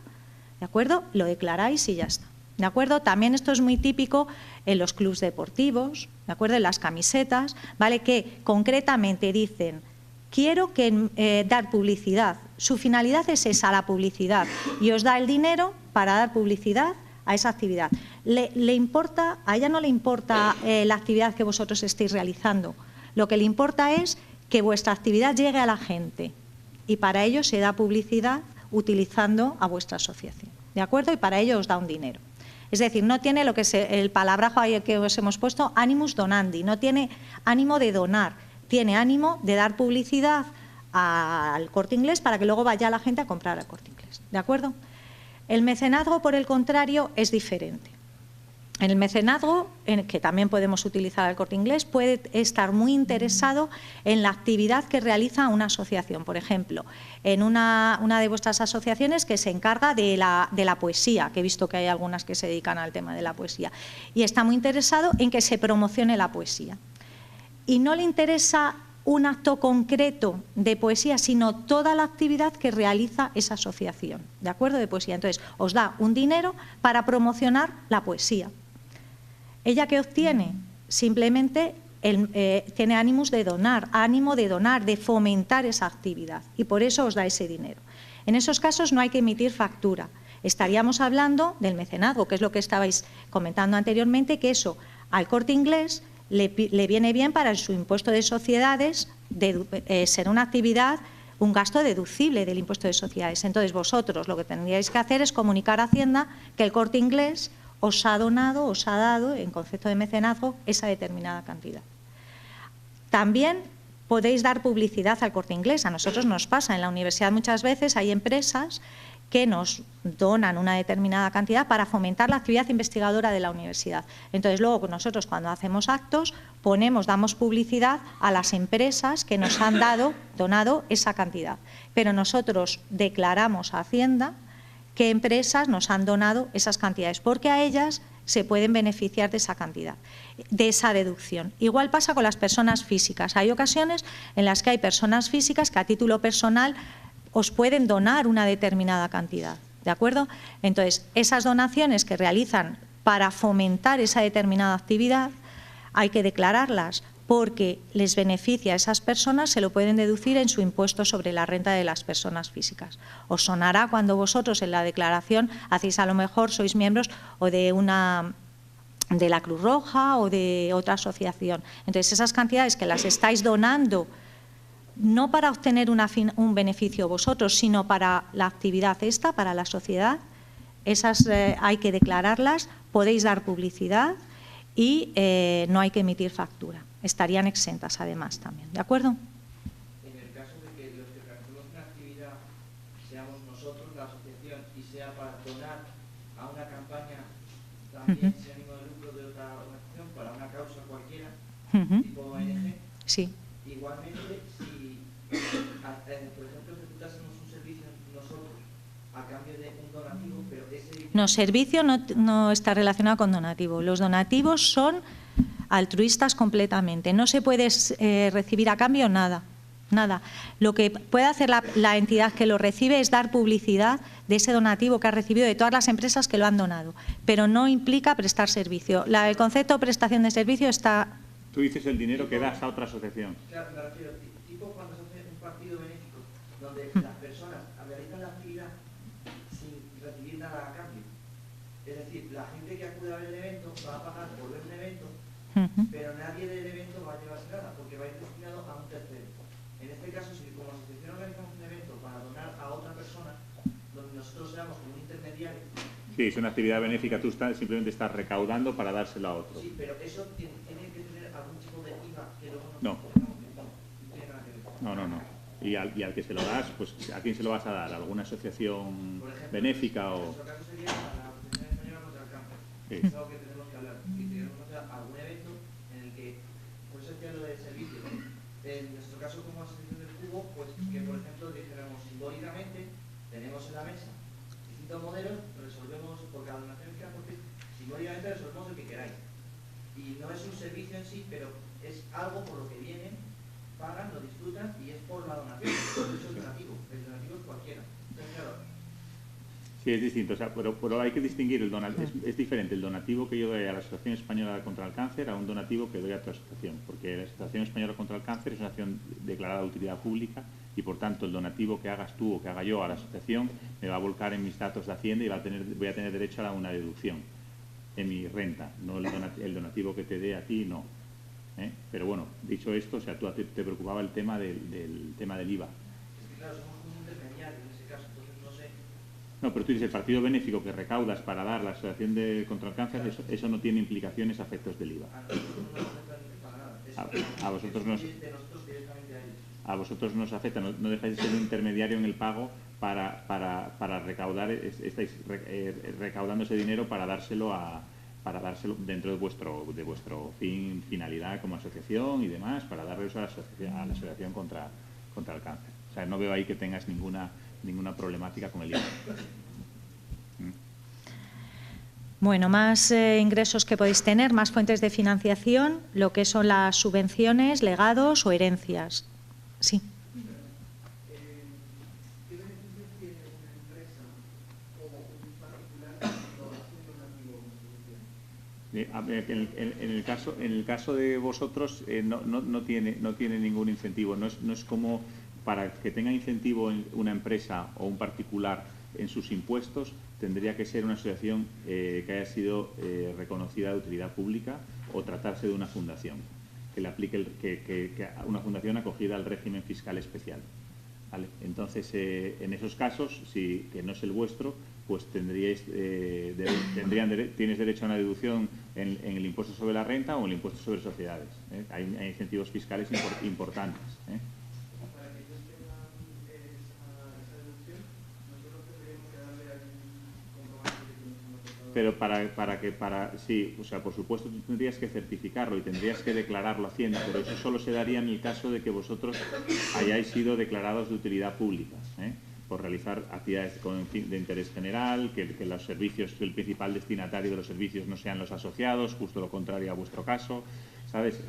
¿de acuerdo? Lo declaráis y ya está, ¿de acuerdo? También esto es muy típico en los clubes deportivos, ¿de acuerdo? En las camisetas, ¿vale? Que concretamente dicen, quiero dar publicidad. Su finalidad es esa, la publicidad, y os da el dinero para dar publicidad a esa actividad. A ella no le importa la actividad que vosotros estéis realizando. Lo que le importa es que vuestra actividad llegue a la gente, y para ello se da publicidad utilizando a vuestra asociación, ¿de acuerdo? Y para ello os da un dinero. Es decir, no tiene lo que es el palabrajo ahí que os hemos puesto, animus donandi, no tiene ánimo de donar, tiene ánimo de dar publicidad al Corte Inglés para que luego vaya la gente a comprar al Corte Inglés, ¿de acuerdo? El mecenazgo, por el contrario, es diferente. En el mecenazgo, que también podemos utilizar al Corte Inglés, puede estar muy interesado en la actividad que realiza una asociación. Por ejemplo, en una de vuestras asociaciones que se encarga de la poesía, que he visto que hay algunas que se dedican al tema de la poesía, y está muy interesado en que se promocione la poesía. Y no le interesa un acto concreto de poesía, sino toda la actividad que realiza esa asociación, ¿de acuerdo? De poesía. Entonces, os da un dinero para promocionar la poesía. ¿Ella qué obtiene? Simplemente tiene ánimo de donar, de fomentar esa actividad, y por eso os da ese dinero. En esos casos no hay que emitir factura. Estaríamos hablando del mecenazgo, que es lo que estabais comentando anteriormente, que eso al Corte Inglés le viene bien para su impuesto de sociedades ser una actividad, un gasto deducible del impuesto de sociedades. Entonces vosotros lo que tendríais que hacer es comunicar a Hacienda que el Corte Inglés os ha dado, en concepto de mecenazgo, esa determinada cantidad. También podéis dar publicidad al Corte Inglés. A nosotros nos pasa, en la universidad muchas veces hay empresas que nos donan una determinada cantidad para fomentar la actividad investigadora de la universidad. Entonces, luego nosotros cuando hacemos actos, damos publicidad a las empresas que nos han donado esa cantidad. Pero nosotros declaramos a Hacienda qué empresas nos han donado esas cantidades, porque a ellas se pueden beneficiar de esa cantidad, de esa deducción. Igual pasa con las personas físicas. Hay ocasiones en las que hay personas físicas que a título personal os pueden donar una determinada cantidad, ¿de acuerdo? Entonces, esas donaciones que realizan para fomentar esa determinada actividad hay que declararlas porque les beneficia a esas personas, se lo pueden deducir en su impuesto sobre la renta de las personas físicas. Os sonará cuando vosotros en la declaración hacéis, a lo mejor sois miembros o de la Cruz Roja o de otra asociación. Entonces, esas cantidades que las estáis donando no para obtener un beneficio vosotros, sino para la actividad para la sociedad, esas hay que declararlas, podéis dar publicidad y no hay que emitir factura. Estarían exentas además también, ¿de acuerdo? En el caso de que los que realizamos una actividad seamos nosotros, la asociación, y sea para donar a una campaña también sin ánimo de lucro de otra organización, para una causa cualquiera, tipo ONG, sí. Igualmente, si, por ejemplo, ejecutásemos un servicio nosotros a cambio de un donativo, pero ese... No, servicio no está relacionado con donativo. Los donativos son altruistas completamente. No se puede recibir a cambio nada. Lo que puede hacer la entidad que lo recibe es dar publicidad de ese donativo que ha recibido de todas las empresas que lo han donado, pero no implica prestar servicio. El concepto de prestación de servicio está... Tú dices el dinero que das a otra asociación. Claro, me refiero, tipo cuando se hace un partido benéfico, donde las personas realizan la actividad sin recibir nada a cambio. Es decir, la gente que acude a ver el evento va a pagar por ver un evento, pero nadie del evento va a llevarse nada, porque va a ir destinado a un tercero. En este caso, si como asociación organizamos un evento para donar a otra persona, donde nosotros seamos como un intermediario... Sí, es una actividad benéfica, tú simplemente estás recaudando para dárselo a otro. Sí, pero eso tiene que tener algún tipo de IVA que luego no. tiene nada que ver. No. Y al que se lo das, pues ¿a quién se lo vas a dar? ¿A alguna asociación benéfica o...? En nuestro caso sería a la Asociación Española contra el Cáncer. Sí. Es algo que tenemos que hablar. Si tenemos que hacer algún evento en el que, por eso decía lo del servicio, en nuestro caso como Asociación del Cubo, pues que por ejemplo dijéramos simbólicamente, tenemos en la mesa 5 dos modelos, resolvemos, porque la donación fiscal, porque simbólicamente resolvemos el que queráis. Y no es un servicio en sí, pero es algo por lo que vienen, pagan, lo disfrutan y es por la donación. Por eso es donativo. El donativo es cualquiera. Entonces, claro. Sí, es distinto, o sea, pero hay que distinguir el donativo. Es diferente el donativo que yo doy a la Asociación Española contra el Cáncer a un donativo que doy a tu asociación, porque la Asociación Española contra el Cáncer es una acción declarada de utilidad pública y, por tanto, el donativo que hagas tú o que haga yo a la asociación me va a volcar en mis datos de Hacienda y voy a tener derecho a una deducción en mi renta, no el donativo que te dé a ti, no. Pero bueno, dicho esto, o sea, tú te preocupaba el tema del IVA. Es que, claro, somos un intermediario en ese caso, entonces no sé. No, pero tú dices el partido benéfico que recaudas para dar la Asociación contra el Cáncer, eso no tiene implicaciones a efectos del IVA. A vosotros nos afecta, no dejáis de ser un intermediario en el pago para recaudar, estáis recaudando ese dinero para dárselo dentro de vuestro finalidad como asociación y demás, para darle eso a la asociación contra el cáncer. O sea, no veo ahí que tengas ninguna problemática con el IVA. Bueno, más ingresos que podéis tener, más fuentes de financiación, lo que son las subvenciones, legados o herencias. Sí. ¿Qué beneficios tiene una empresa o un particular cuando hace un donativo? En el caso de vosotros no tiene ningún incentivo. No es como para que tenga incentivo en una empresa o un particular en sus impuestos, tendría que ser una asociación que haya sido reconocida de utilidad pública o tratarse de una fundación que le aplique una fundación acogida al régimen fiscal especial. ¿Vale? Entonces, en esos casos, que no es el vuestro, pues tienes derecho a una deducción en el impuesto sobre la renta o en el impuesto sobre sociedades. Hay incentivos fiscales importantes. Para que ellos tengan esa deducción, nosotros tendríamos que darle algún comprobante de que nos hemos aportado. Pero sí, o sea, por supuesto tú tendrías que certificarlo y tendrías que declararlo a Hacienda, pero eso solo se daría en el caso de que vosotros hayáis sido declarados de utilidad pública, por realizar actividades de interés general, que los servicios, el principal destinatario de los servicios no sean los asociados, justo lo contrario a vuestro caso, ¿sabes?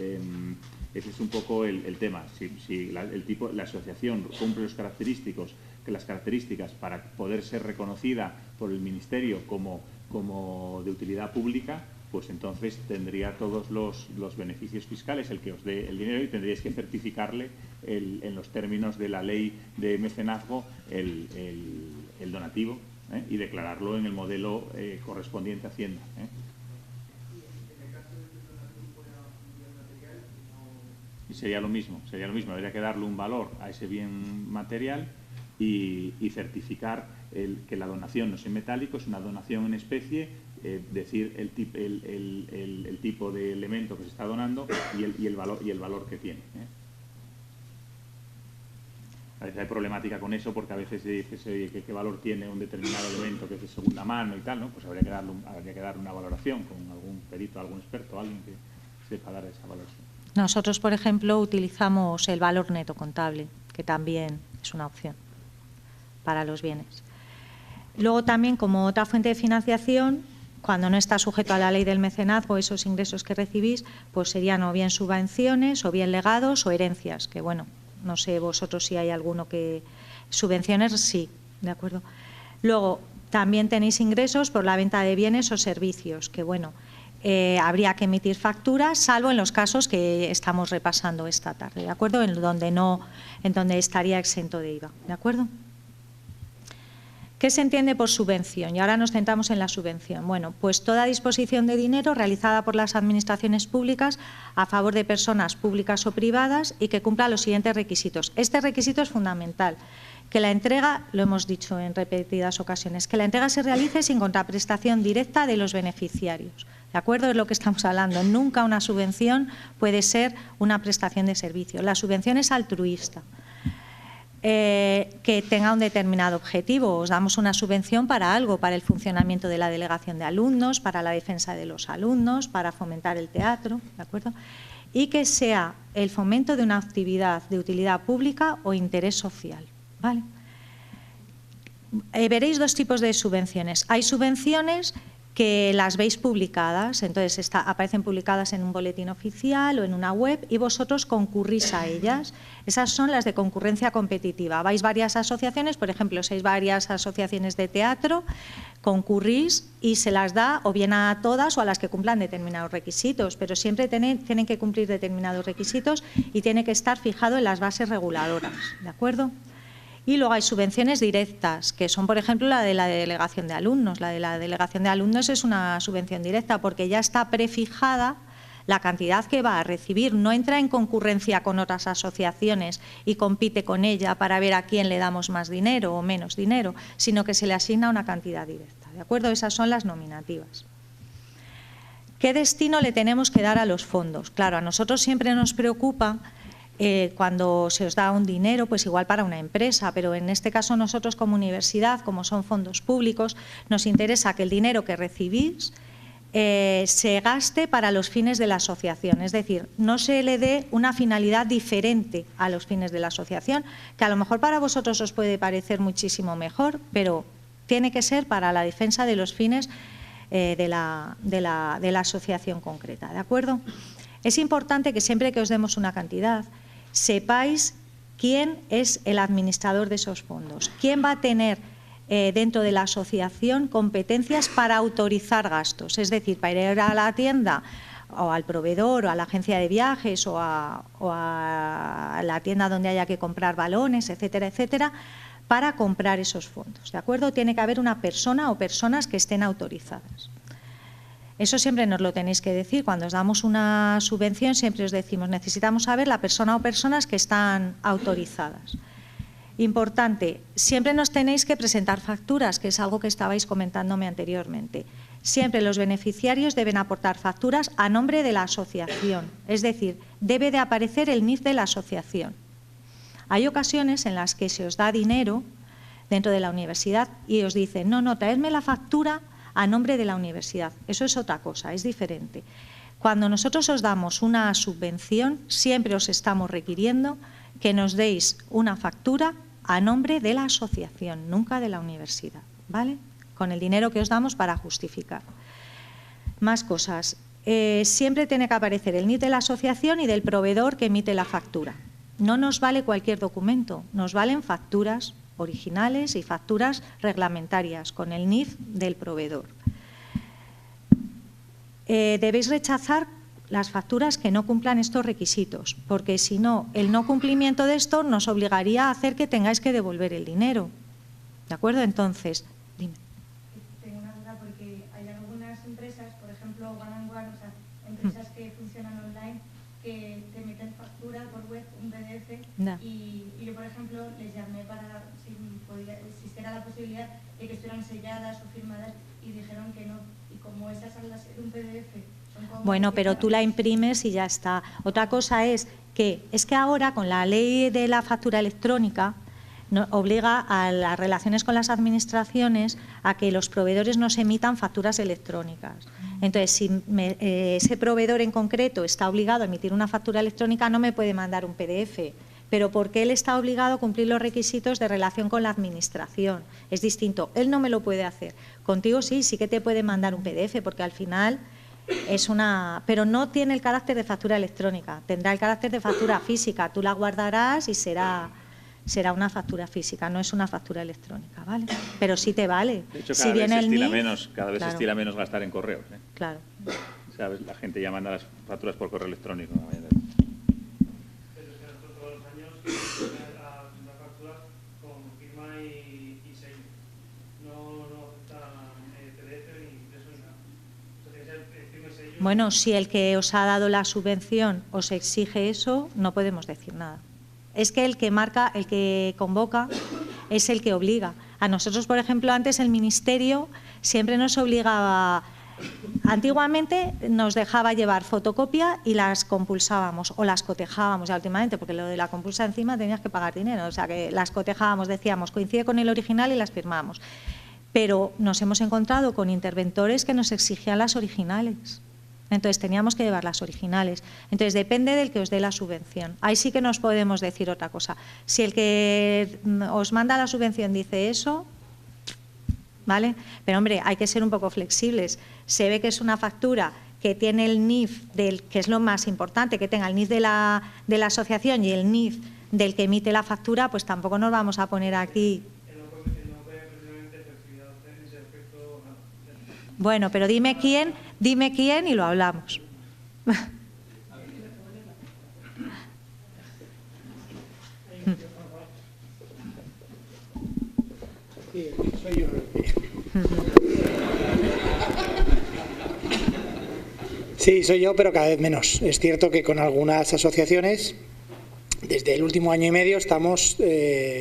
Ese es un poco el tema. Si la asociación cumple las características para poder ser reconocida por el Ministerio como de utilidad pública, pues entonces tendría todos los beneficios fiscales, el que os dé el dinero, y tendríais que certificarle en los términos de la ley de mecenazgo el donativo, y declararlo en el modelo correspondiente a Hacienda. Y sería lo mismo, habría que darle un valor a ese bien material y certificar que la donación no es en metálico, es una donación en especie, decir el tipo de elemento que se está donando y el valor que tiene. A veces hay problemática con eso porque a veces se dice, oye, ¿qué valor tiene un determinado elemento que es de segunda mano y tal? ¿No? Pues habría que darle una valoración con algún perito, algún experto, alguien que sepa dar esa valoración. Nosotros, por ejemplo, utilizamos el valor neto contable, que también es una opción para los bienes. Luego también, como otra fuente de financiación, cuando no está sujeto a la ley del mecenazgo, esos ingresos que recibís, pues serían o bien subvenciones, o bien legados, o herencias, que bueno, no sé vosotros si hay alguno que... Subvenciones sí, ¿de acuerdo? Luego, también tenéis ingresos por la venta de bienes o servicios, que bueno, habría que emitir facturas, salvo en los casos que estamos repasando esta tarde, ¿de acuerdo? En donde estaría exento de IVA, ¿de acuerdo? ¿Qué se entiende por subvención? Y ahora nos centramos en la subvención. Bueno, pues toda disposición de dinero realizada por las administraciones públicas a favor de personas públicas o privadas y que cumpla los siguientes requisitos. Este requisito es fundamental, que la entrega, lo hemos dicho en repetidas ocasiones, que la entrega se realice sin contraprestación directa de los beneficiarios. ¿De acuerdo? Es lo que estamos hablando. Nunca una subvención puede ser una prestación de servicio. La subvención es altruista. Que tenga un determinado objetivo. Os damos una subvención para algo, para el funcionamiento de la delegación de alumnos, para la defensa de los alumnos, para fomentar el teatro, ¿de acuerdo? Y que sea el fomento de una actividad de utilidad pública o interés social, ¿vale? Veréis dos tipos de subvenciones. Hay subvenciones que las veis publicadas, entonces aparecen publicadas en un boletín oficial o en una web y vosotros concurrís a ellas. Esas son las de concurrencia competitiva. Vais varias asociaciones, por ejemplo, sois varias asociaciones de teatro, concurrís y se las da o bien a todas o a las que cumplan determinados requisitos, pero siempre tienen que cumplir determinados requisitos y tiene que estar fijado en las bases reguladoras, ¿de acuerdo? Y luego hay subvenciones directas, que son, por ejemplo, la de la delegación de alumnos. La de la delegación de alumnos es una subvención directa porque ya está prefijada la cantidad que va a recibir. No entra en concurrencia con otras asociaciones y compite con ella para ver a quién le damos más dinero o menos dinero, sino que se le asigna una cantidad directa. ¿De acuerdo? Esas son las nominativas. ¿Qué destino le tenemos que dar a los fondos? Claro, a nosotros siempre nos preocupa cuando se os da un dinero, pues igual para una empresa, pero en este caso nosotros como universidad, como son fondos públicos, nos interesa que el dinero que recibís se gaste para los fines de la asociación, es decir, no se le dé una finalidad diferente a los fines de la asociación, que a lo mejor para vosotros os puede parecer muchísimo mejor, pero tiene que ser para la defensa de los fines de la asociación concreta, ¿de acuerdo? Es importante que siempre que os demos una cantidad, sepáis quién es el administrador de esos fondos, quién va a tener dentro de la asociación competencias para autorizar gastos, es decir, para ir a la tienda o al proveedor o a la agencia de viajes o a la tienda donde haya que comprar balones, etcétera, etcétera, para comprar esos fondos, ¿de acuerdo? Tiene que haber una persona o personas que estén autorizadas. Eso siempre nos lo tenéis que decir. Cuando os damos una subvención siempre os decimos necesitamos saber la persona o personas que están autorizadas. Importante, siempre nos tenéis que presentar facturas, que es algo que estabais comentándome anteriormente. Siempre los beneficiarios deben aportar facturas a nombre de la asociación, es decir, debe de aparecer el NIF de la asociación. Hay ocasiones en las que se os da dinero dentro de la universidad y os dicen no, traedme la factura a nombre de la universidad. Eso es otra cosa, es diferente. Cuando nosotros os damos una subvención, siempre os estamos requiriendo que nos deis una factura a nombre de la asociación, nunca de la universidad, ¿vale? Con el dinero que os damos para justificar. Más cosas. Siempre tiene que aparecer el NIF de la asociación y del proveedor que emite la factura. No nos vale cualquier documento, nos valen facturas originales y facturas reglamentarias con el NIF del proveedor. Debéis rechazar las facturas que no cumplan estos requisitos, porque si no, el no cumplimiento de esto nos obligaría a hacer que tengáis que devolver el dinero. ¿De acuerdo? Entonces, dime. Tengo una duda porque hay algunas empresas, por ejemplo, One and One, o sea, empresas que funcionan online, que te meten factura por web, un PDF, y yo, por ejemplo, les llamé para si existiera la posibilidad de que estuvieran selladas o firmadas y dijeron que no. Y como esas al ser un PDF son como... Bueno, pero tú la imprimes y ya está. Otra cosa es que ahora con la ley de la factura electrónica obliga a las relaciones con las administraciones a que los proveedores nos emitan facturas electrónicas. Entonces, si ese proveedor en concreto está obligado a emitir una factura electrónica, no me puede mandar un PDF, pero porque él está obligado a cumplir los requisitos de relación con la administración. Es distinto, él no me lo puede hacer. Contigo sí que te puede mandar un PDF, porque al final es una... Pero no tiene el carácter de factura electrónica, tendrá el carácter de factura física. Tú la guardarás y será una factura física, no es una factura electrónica, ¿vale? Pero sí te vale. De hecho, cada vez se estila menos gastar en correos, ¿eh? Claro. ¿Sabes? La gente ya manda las facturas por correo electrónico. Pero es que nosotros todos los años la factura con firma y sello. No aceptan PDF ni impreso ni nada. Entonces, el firma y sello... Bueno, si el que os ha dado la subvención os exige eso, no podemos decir nada. Es que el que marca, el que convoca, es el que obliga. A nosotros, por ejemplo, antes el Ministerio siempre nos obligaba, antiguamente nos dejaba llevar fotocopia y las compulsábamos o las cotejábamos ya últimamente, porque lo de la compulsa encima tenías que pagar dinero, o sea que las cotejábamos, decíamos, coincide con el original y las firmamos. Pero nos hemos encontrado con interventores que nos exigían las originales. Entonces teníamos que llevar las originales. Entonces depende del que os dé la subvención. Ahí sí que nos podemos decir otra cosa. Si el que os manda la subvención dice eso, ¿vale? Pero, hombre, hay que ser un poco flexibles. Se ve que es una factura que tiene el NIF, que es lo más importante, que tenga el NIF de la asociación y el NIF del que emite la factura, pues tampoco nos vamos a poner aquí. Bueno, pero dime quién y lo hablamos. Sí, soy yo. Sí, soy yo, pero cada vez menos. Es cierto que con algunas asociaciones, desde el último año y medio, estamos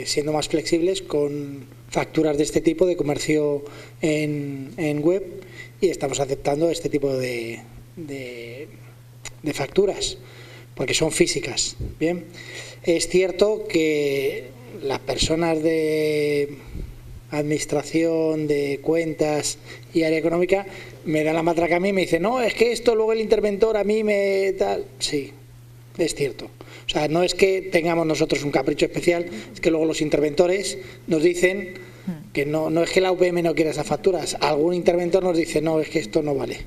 siendo más flexibles con facturas de este tipo de comercio en web y estamos aceptando este tipo de facturas, porque son físicas. Bien, es cierto que las personas de administración, de cuentas y área económica me dan la matraca a mí y me dicen, no, es que esto luego el interventor a mí me tal. Sí, es cierto. O sea, no es que tengamos nosotros un capricho especial, es que luego los interventores nos dicen que no es que la UPM no quiera esas facturas. Algún interventor nos dice, no, es que esto no vale.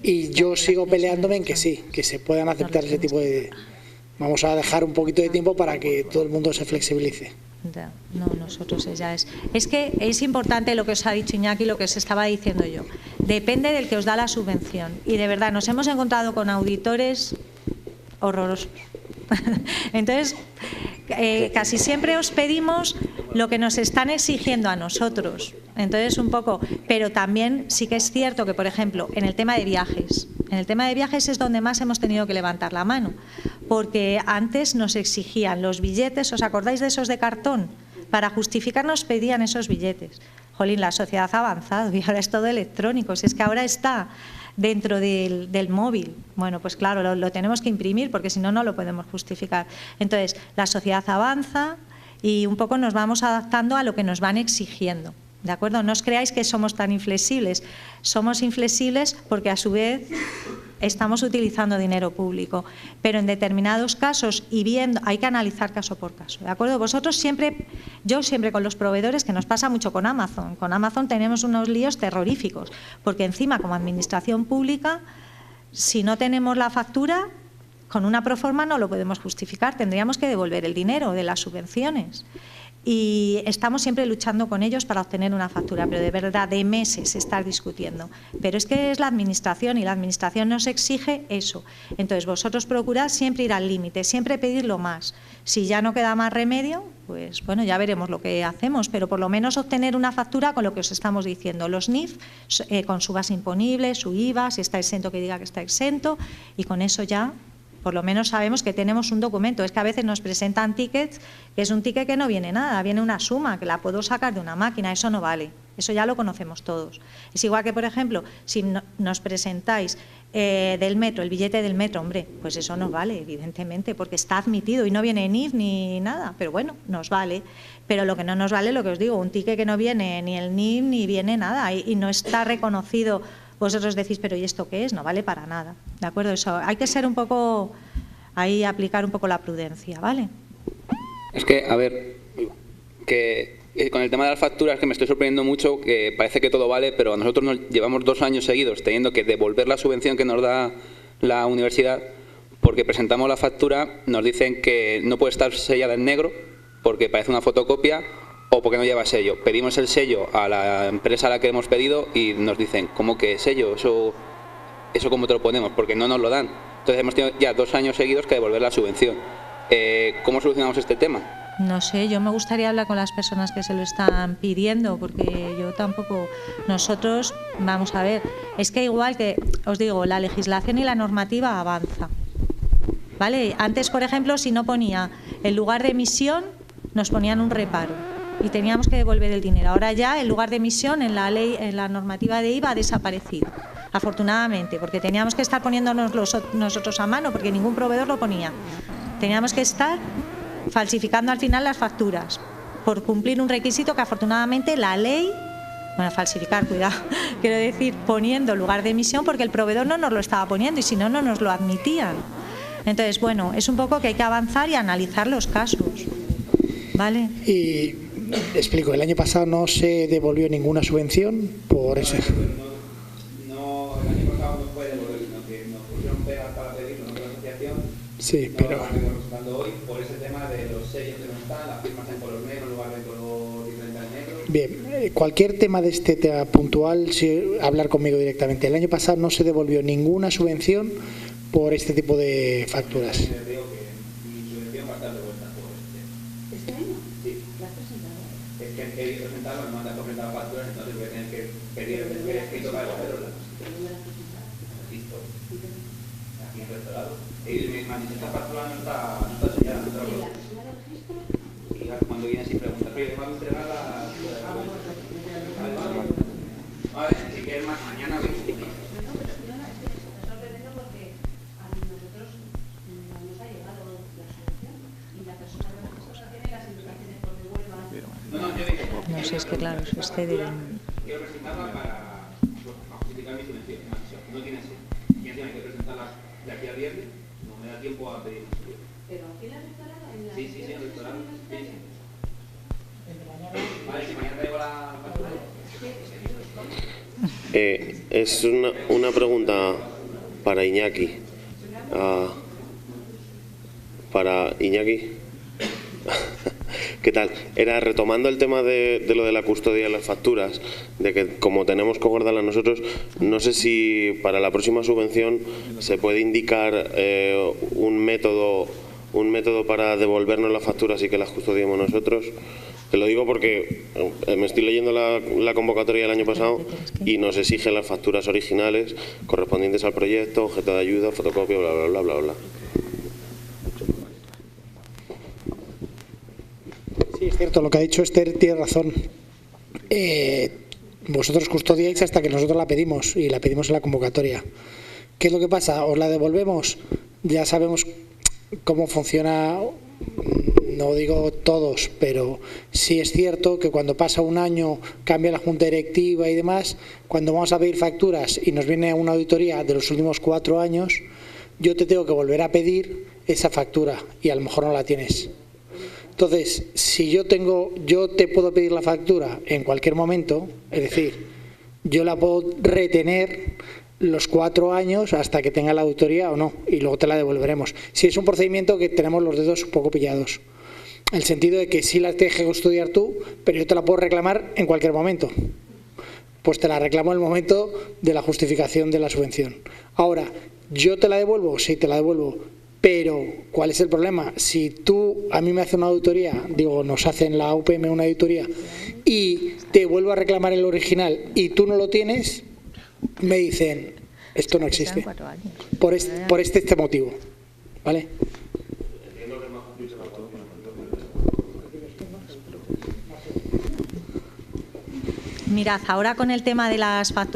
Y yo sigo peleándome en que sí, que se puedan aceptar ese tipo de... Vamos a dejar un poquito de tiempo para que todo el mundo se flexibilice. No, nosotros ya es. Es que es importante lo que os ha dicho Iñaki, lo que os estaba diciendo yo. Depende del que os da la subvención. Y de verdad, nos hemos encontrado con auditores horrorosos. Entonces, casi siempre os pedimos lo que nos están exigiendo a nosotros. Entonces, un poco, pero también sí que es cierto que, por ejemplo, en el tema de viajes es donde más hemos tenido que levantar la mano, porque antes nos exigían los billetes, ¿os acordáis de esos de cartón? Para justificar nos pedían esos billetes. Jolín, la sociedad ha avanzado y ahora es todo electrónico, si es que ahora está dentro del móvil. Bueno, pues claro, lo tenemos que imprimir porque si no, no lo podemos justificar. Entonces, la sociedad avanza y un poco nos vamos adaptando a lo que nos van exigiendo. ¿De acuerdo? No os creáis que somos tan inflexibles. Somos inflexibles porque a su vez estamos utilizando dinero público. Pero en determinados casos y viendo, hay que analizar caso por caso. ¿De acuerdo? Vosotros siempre, yo siempre con los proveedores, que nos pasa mucho con Amazon. Con Amazon tenemos unos líos terroríficos. Porque encima, como administración pública, si no tenemos la factura, con una proforma no lo podemos justificar. Tendríamos que devolver el dinero de las subvenciones. Y estamos siempre luchando con ellos para obtener una factura, pero de verdad, de meses estar discutiendo. Pero es que es la administración y la administración nos exige eso. Entonces, vosotros procurad siempre ir al límite, siempre pedirlo más. Si ya no queda más remedio, pues bueno, ya veremos lo que hacemos, pero por lo menos obtener una factura con lo que os estamos diciendo. Los NIF, con su base imponible, su IVA, si está exento que diga que está exento, y con eso ya... Por lo menos sabemos que tenemos un documento. Es que a veces nos presentan tickets, que es un ticket que no viene nada, viene una suma, que la puedo sacar de una máquina, eso no vale. Eso ya lo conocemos todos. Es igual que, por ejemplo, si nos presentáis del metro, el billete del metro, hombre, pues eso nos vale, evidentemente, porque está admitido y no viene NIF ni nada, pero bueno, nos vale. Pero lo que no nos vale, lo que os digo, un ticket que no viene ni el NIF ni viene nada y no está reconocido. Vosotros decís, pero ¿y esto qué es? No vale para nada, ¿de acuerdo? Eso hay que ser un poco, ahí aplicar un poco la prudencia, ¿vale? Es que, a ver, que con el tema de las facturas que me estoy sorprendiendo mucho, que parece que todo vale, pero nosotros nos llevamos 2 años seguidos teniendo que devolver la subvención que nos da la universidad porque presentamos la factura, nos dicen que no puede estar sellada en negro porque parece una fotocopia o porque no lleva sello. Pedimos el sello a la empresa a la que hemos pedido y nos dicen, ¿cómo que sello? ¿Eso cómo te lo ponemos? Porque no nos lo dan. Entonces hemos tenido ya 2 años seguidos que devolver la subvención. ¿Cómo solucionamos este tema? No sé, yo me gustaría hablar con las personas que se lo están pidiendo, porque yo tampoco... Nosotros, vamos a ver, es que igual que, os digo, la legislación y la normativa avanza, ¿vale? Antes, por ejemplo, si no ponía el lugar de emisión, nos ponían un reparo y teníamos que devolver el dinero. Ahora ya el lugar de emisión en la ley, en la normativa de IVA ha desaparecido, afortunadamente, porque teníamos que estar poniéndonos nosotros a mano, porque ningún proveedor lo ponía. Teníamos que estar falsificando al final las facturas por cumplir un requisito que afortunadamente la ley, bueno, falsificar, cuidado, quiero decir, poniendo lugar de emisión porque el proveedor no nos lo estaba poniendo y si no, no nos lo admitían. Entonces, bueno, es un poco que hay que avanzar y analizar los casos, ¿vale? Y explico, el año pasado no se devolvió ninguna subvención por eso. No, el año pasado no fue devolver, sino que nos pusieron pegas para pedirlo en otra asociación. Sí, no pero... lo estamos representando hoy por ese tema de los sellos que no están, las firmas en color negro en lugar de color diferente al negro. Bien, cualquier tema de este tema puntual, sí, hablar conmigo directamente. El año pasado no se devolvió ninguna subvención por este tipo de facturas. Les digo que mi subvención va a estar devuelta por ¿Este año? Sí. ¿La has presentado? Es que he querido presentarlo, me mandan a presentar facturas, entonces voy a tener que pedir el escrito para cogerlas. Listo. Aquí en el restaurado. Ellos me han dicho, esta factura no está sellada, no está sellada. Y cuando vienen sin preguntas, oye, me van a entregar la... Vale, si quieres más mañana, ven. No sé, es que claro, eso usted debe... Quiero presentarla para justificar mi subvención. No tiene así. Y encima hay que presentarla de aquí al viernes, no me da tiempo a pedir. ¿Pero aquí la restaurada? Sí, sí, el restaurado. Sí, sí. Vale, si mañana traigo la factura. Es una pregunta para Iñaki. Para Iñaki. ¿Qué tal? Era retomando el tema de lo de la custodia de las facturas, de que como tenemos que guardarlas nosotros, no sé si para la próxima subvención se puede indicar un método para devolvernos las facturas y que las custodiemos nosotros. Te lo digo porque me estoy leyendo la convocatoria del año pasado y nos exigen las facturas originales correspondientes al proyecto, objeto de ayuda, fotocopia, bla, bla, bla, bla, bla. Sí, es cierto, lo que ha dicho Esther tiene razón. Vosotros custodiáis hasta que nosotros la pedimos y la pedimos en la convocatoria. ¿Qué es lo que pasa? ¿Os la devolvemos? Ya sabemos cómo funciona, no digo todos, pero sí es cierto que cuando pasa un año, cambia la junta directiva y demás, cuando vamos a pedir facturas y nos viene una auditoría de los últimos 4 años, yo te tengo que volver a pedir esa factura y a lo mejor no la tienes. Entonces, si yo te puedo pedir la factura en cualquier momento, es decir, yo la puedo retener los 4 años hasta que tenga la auditoría o no, y luego te la devolveremos. Si es un procedimiento que tenemos los dedos un poco pillados, en el sentido de que sí la tienes que custodiar tú, pero yo te la puedo reclamar en cualquier momento. Pues te la reclamo en el momento de la justificación de la subvención. Ahora, ¿yo te la devuelvo? Sí, te la devuelvo. Pero, ¿cuál es el problema? Si tú a mí me haces una auditoría, nos hacen la UPM una auditoría y te vuelvo a reclamar el original y tú no lo tienes, me dicen, esto no existe. Por este motivo. ¿Vale? Mirad, ahora con el tema de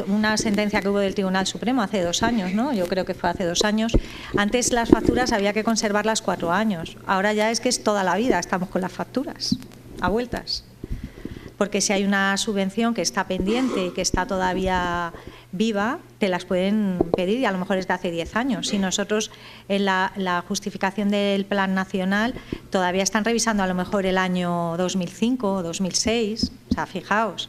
una sentencia que hubo del Tribunal Supremo hace 2 años, ¿no? Yo creo que fue hace 2 años. Antes las facturas había que conservarlas 4 años. Ahora ya es que es toda la vida, estamos con las facturas a vueltas. Porque si hay una subvención que está pendiente y que está todavía viva, te las pueden pedir y a lo mejor es de hace 10 años. Y nosotros en la justificación del Plan Nacional todavía están revisando a lo mejor el año 2005 o 2006. O sea, fijaos.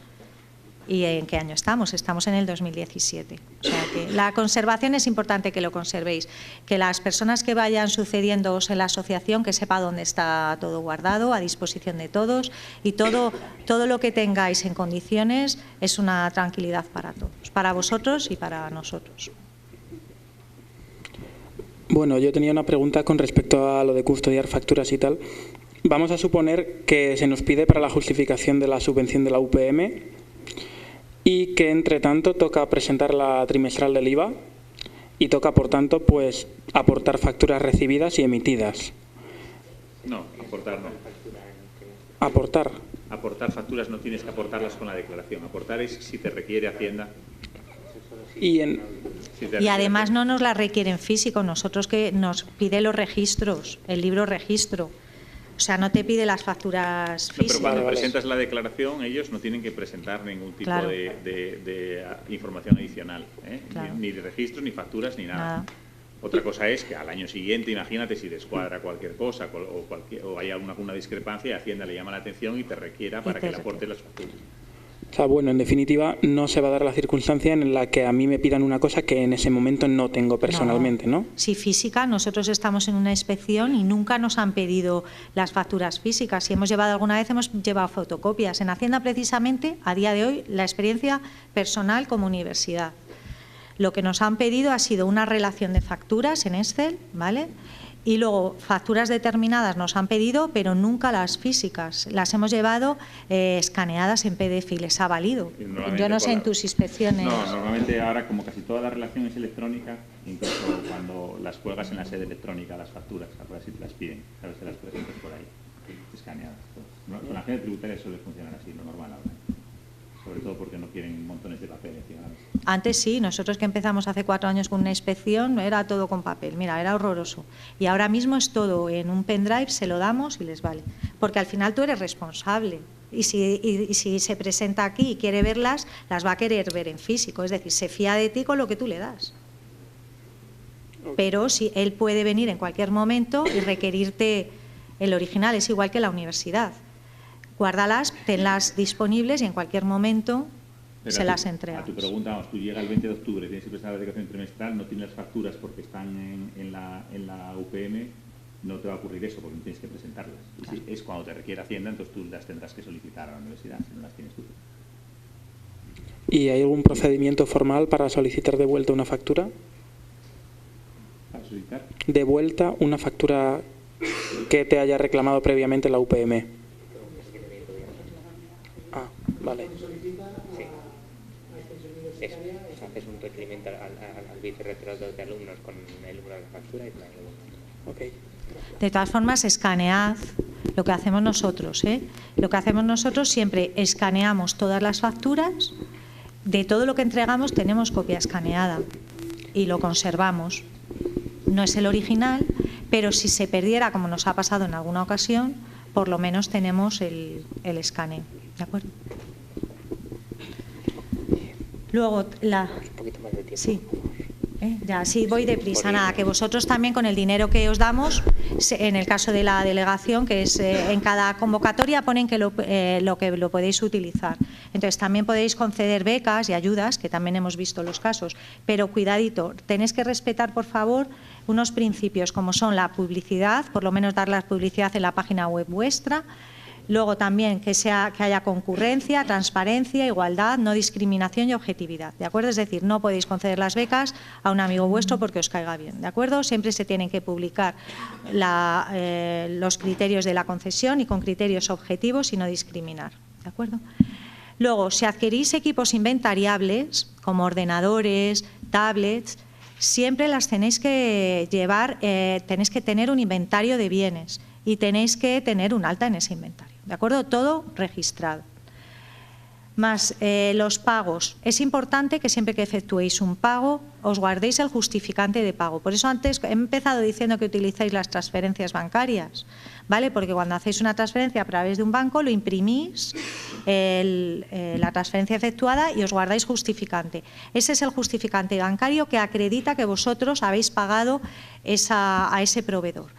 ¿Y en qué año estamos? Estamos en el 2017. O sea que la conservación es importante que lo conservéis. Que las personas que vayan sucediéndoos en la asociación, que sepa dónde está todo guardado, a disposición de todos. Y todo lo que tengáis en condiciones es una tranquilidad para todos. Para vosotros y para nosotros. Bueno, yo tenía una pregunta con respecto a lo de custodiar facturas y tal. Vamos a suponer que se nos pide para la justificación de la subvención de la UPM y que entre tanto toca presentar la trimestral del IVA y toca por tanto pues aportar facturas recibidas y emitidas. No, aportar no. Aportar facturas no tienes que aportarlas con la declaración. Aportar es si te requiere Hacienda. Y además no nos la requieren físico, nosotros que nos pide los registros, el libro registro. O sea, no te pide las facturas físicas. Pero cuando presentas la declaración, ellos no tienen que presentar ningún tipo de información adicional, ¿eh? Claro. Ni de registros, ni facturas, ni nada. Otra cosa es que al año siguiente, imagínate, si descuadra cualquier cosa o hay alguna discrepancia, Hacienda le llama la atención y te requiera para que le aporte las facturas. O sea, bueno, en definitiva, no se va a dar la circunstancia en la que a mí me pidan una cosa que en ese momento no tengo personalmente, ¿no? Sí, física, nosotros estamos en una inspección y nunca nos han pedido las facturas físicas. Si hemos llevado alguna vez, hemos llevado fotocopias. En Hacienda, precisamente, a día de hoy, la experiencia personal como universidad. Lo que nos han pedido ha sido una relación de facturas en Excel, ¿vale? Y luego facturas determinadas nos han pedido, pero nunca las físicas. Las hemos llevado escaneadas en PDF y les ha valido. Yo no sé en tus inspecciones. No, normalmente ahora como casi toda la relación es electrónica, incluso cuando las cuelgas en la sede electrónica, las facturas, a ver si te las piden, a ver si las presentas por ahí, escaneadas. Con la gente tributaria suele funcionar así, lo normal ahora. Sobre todo porque no quieren montones de papeles. Antes sí, nosotros que empezamos hace 4 años con una inspección, era todo con papel, mira, era horroroso. Y ahora mismo es todo en un pendrive, se lo damos y les vale. Porque al final tú eres responsable. Y si se presenta aquí y quiere verlas, las va a querer ver en físico. Es decir, se fía de ti con lo que tú le das. Pero si él puede venir en cualquier momento y requerirte el original, es igual que la universidad. Guárdalas, tenlas disponibles y en cualquier momento se las entregas. A tu pregunta, vamos, tú llegas el 20 de octubre, tienes que presentar la declaración trimestral, no tienes las facturas porque están en la UPM, no te va a ocurrir eso porque no tienes que presentarlas. Y si es cuando te requiere Hacienda, entonces tú las tendrás que solicitar a la universidad, si no las tienes tú. ¿Y hay algún procedimiento formal para solicitar de vuelta una factura? ¿Para solicitar? De vuelta una factura que te haya reclamado previamente la UPM. Ah, vale. Sí. Eso, haces un requerimiento al vicerrector de alumnos con el número de la factura y te la devuelven. Okay. De todas formas, escanead lo que hacemos nosotros, ¿eh? Lo que hacemos nosotros siempre escaneamos todas las facturas, de todo lo que entregamos tenemos copia escaneada y lo conservamos. No es el original, pero si se perdiera, como nos ha pasado en alguna ocasión, por lo menos tenemos el escaneo. ¿De acuerdo? Luego, un poquito más de tiempo. Sí. Ya, sí, voy deprisa. Nada, que vosotros también con el dinero que os damos, en el caso de la delegación, que es en cada convocatoria ponen que lo podéis utilizar. Entonces también podéis conceder becas y ayudas, que también hemos visto los casos. Pero cuidadito, tenéis que respetar, por favor, unos principios como son la publicidad, por lo menos dar la publicidad en la página web vuestra. Luego también que haya concurrencia, transparencia, igualdad, no discriminación y objetividad, ¿de acuerdo? Es decir, no podéis conceder las becas a un amigo vuestro porque os caiga bien, ¿de acuerdo? Siempre se tienen que publicar los criterios de la concesión y con criterios objetivos y no discriminar, ¿de acuerdo? Luego, si adquirís equipos inventariables, como ordenadores, tablets, siempre las tenéis que llevar, tenéis que tener un inventario de bienes y tenéis que tener un alta en ese inventario. ¿De acuerdo? Todo registrado. Más los pagos. Es importante que siempre que efectuéis un pago os guardéis el justificante de pago. Por eso antes he empezado diciendo que utilizáis las transferencias bancarias, ¿vale? Porque cuando hacéis una transferencia a través de un banco lo imprimís la transferencia efectuada y os guardáis justificante. Ese es el justificante bancario que acredita que vosotros habéis pagado a ese proveedor.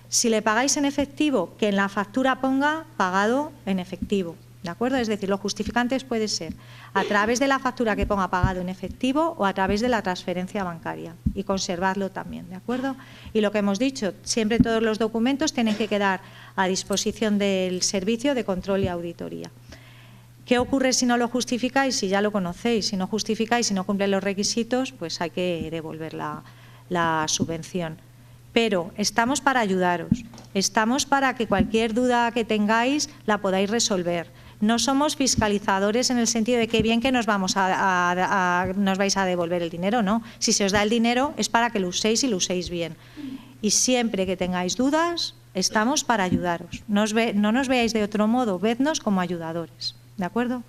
Si le pagáis en efectivo, que en la factura ponga pagado en efectivo, ¿de acuerdo? Es decir, los justificantes pueden ser a través de la factura que ponga pagado en efectivo o a través de la transferencia bancaria y conservarlo también, ¿de acuerdo? Y lo que hemos dicho, siempre todos los documentos tienen que quedar a disposición del servicio de control y auditoría. ¿Qué ocurre si no lo justificáis? Si ya lo conocéis, si no justificáis, si no cumplen los requisitos, pues hay que devolver la subvención. Pero estamos para ayudaros, estamos para que cualquier duda que tengáis la podáis resolver. No somos fiscalizadores en el sentido de que bien que nos vais a devolver el dinero, no. Si se os da el dinero es para que lo uséis y lo uséis bien. Y siempre que tengáis dudas, estamos para ayudaros. No nos veáis de otro modo, vednos como ayudadores, ¿de acuerdo?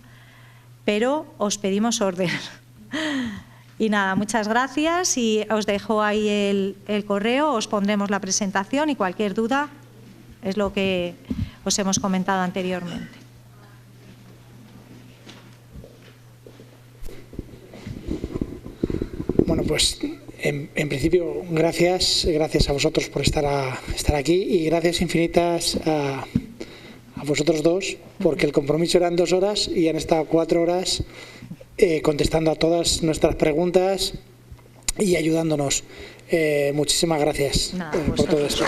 Pero os pedimos orden. Y nada, muchas gracias y os dejo ahí el correo, os pondremos la presentación y cualquier duda es lo que os hemos comentado anteriormente. Bueno, pues En principio, gracias a vosotros por estar aquí y gracias infinitas a vosotros dos, porque el compromiso eran 2 horas y han estado 4 horas contestando a todas nuestras preguntas y ayudándonos. Muchísimas gracias por todo esto.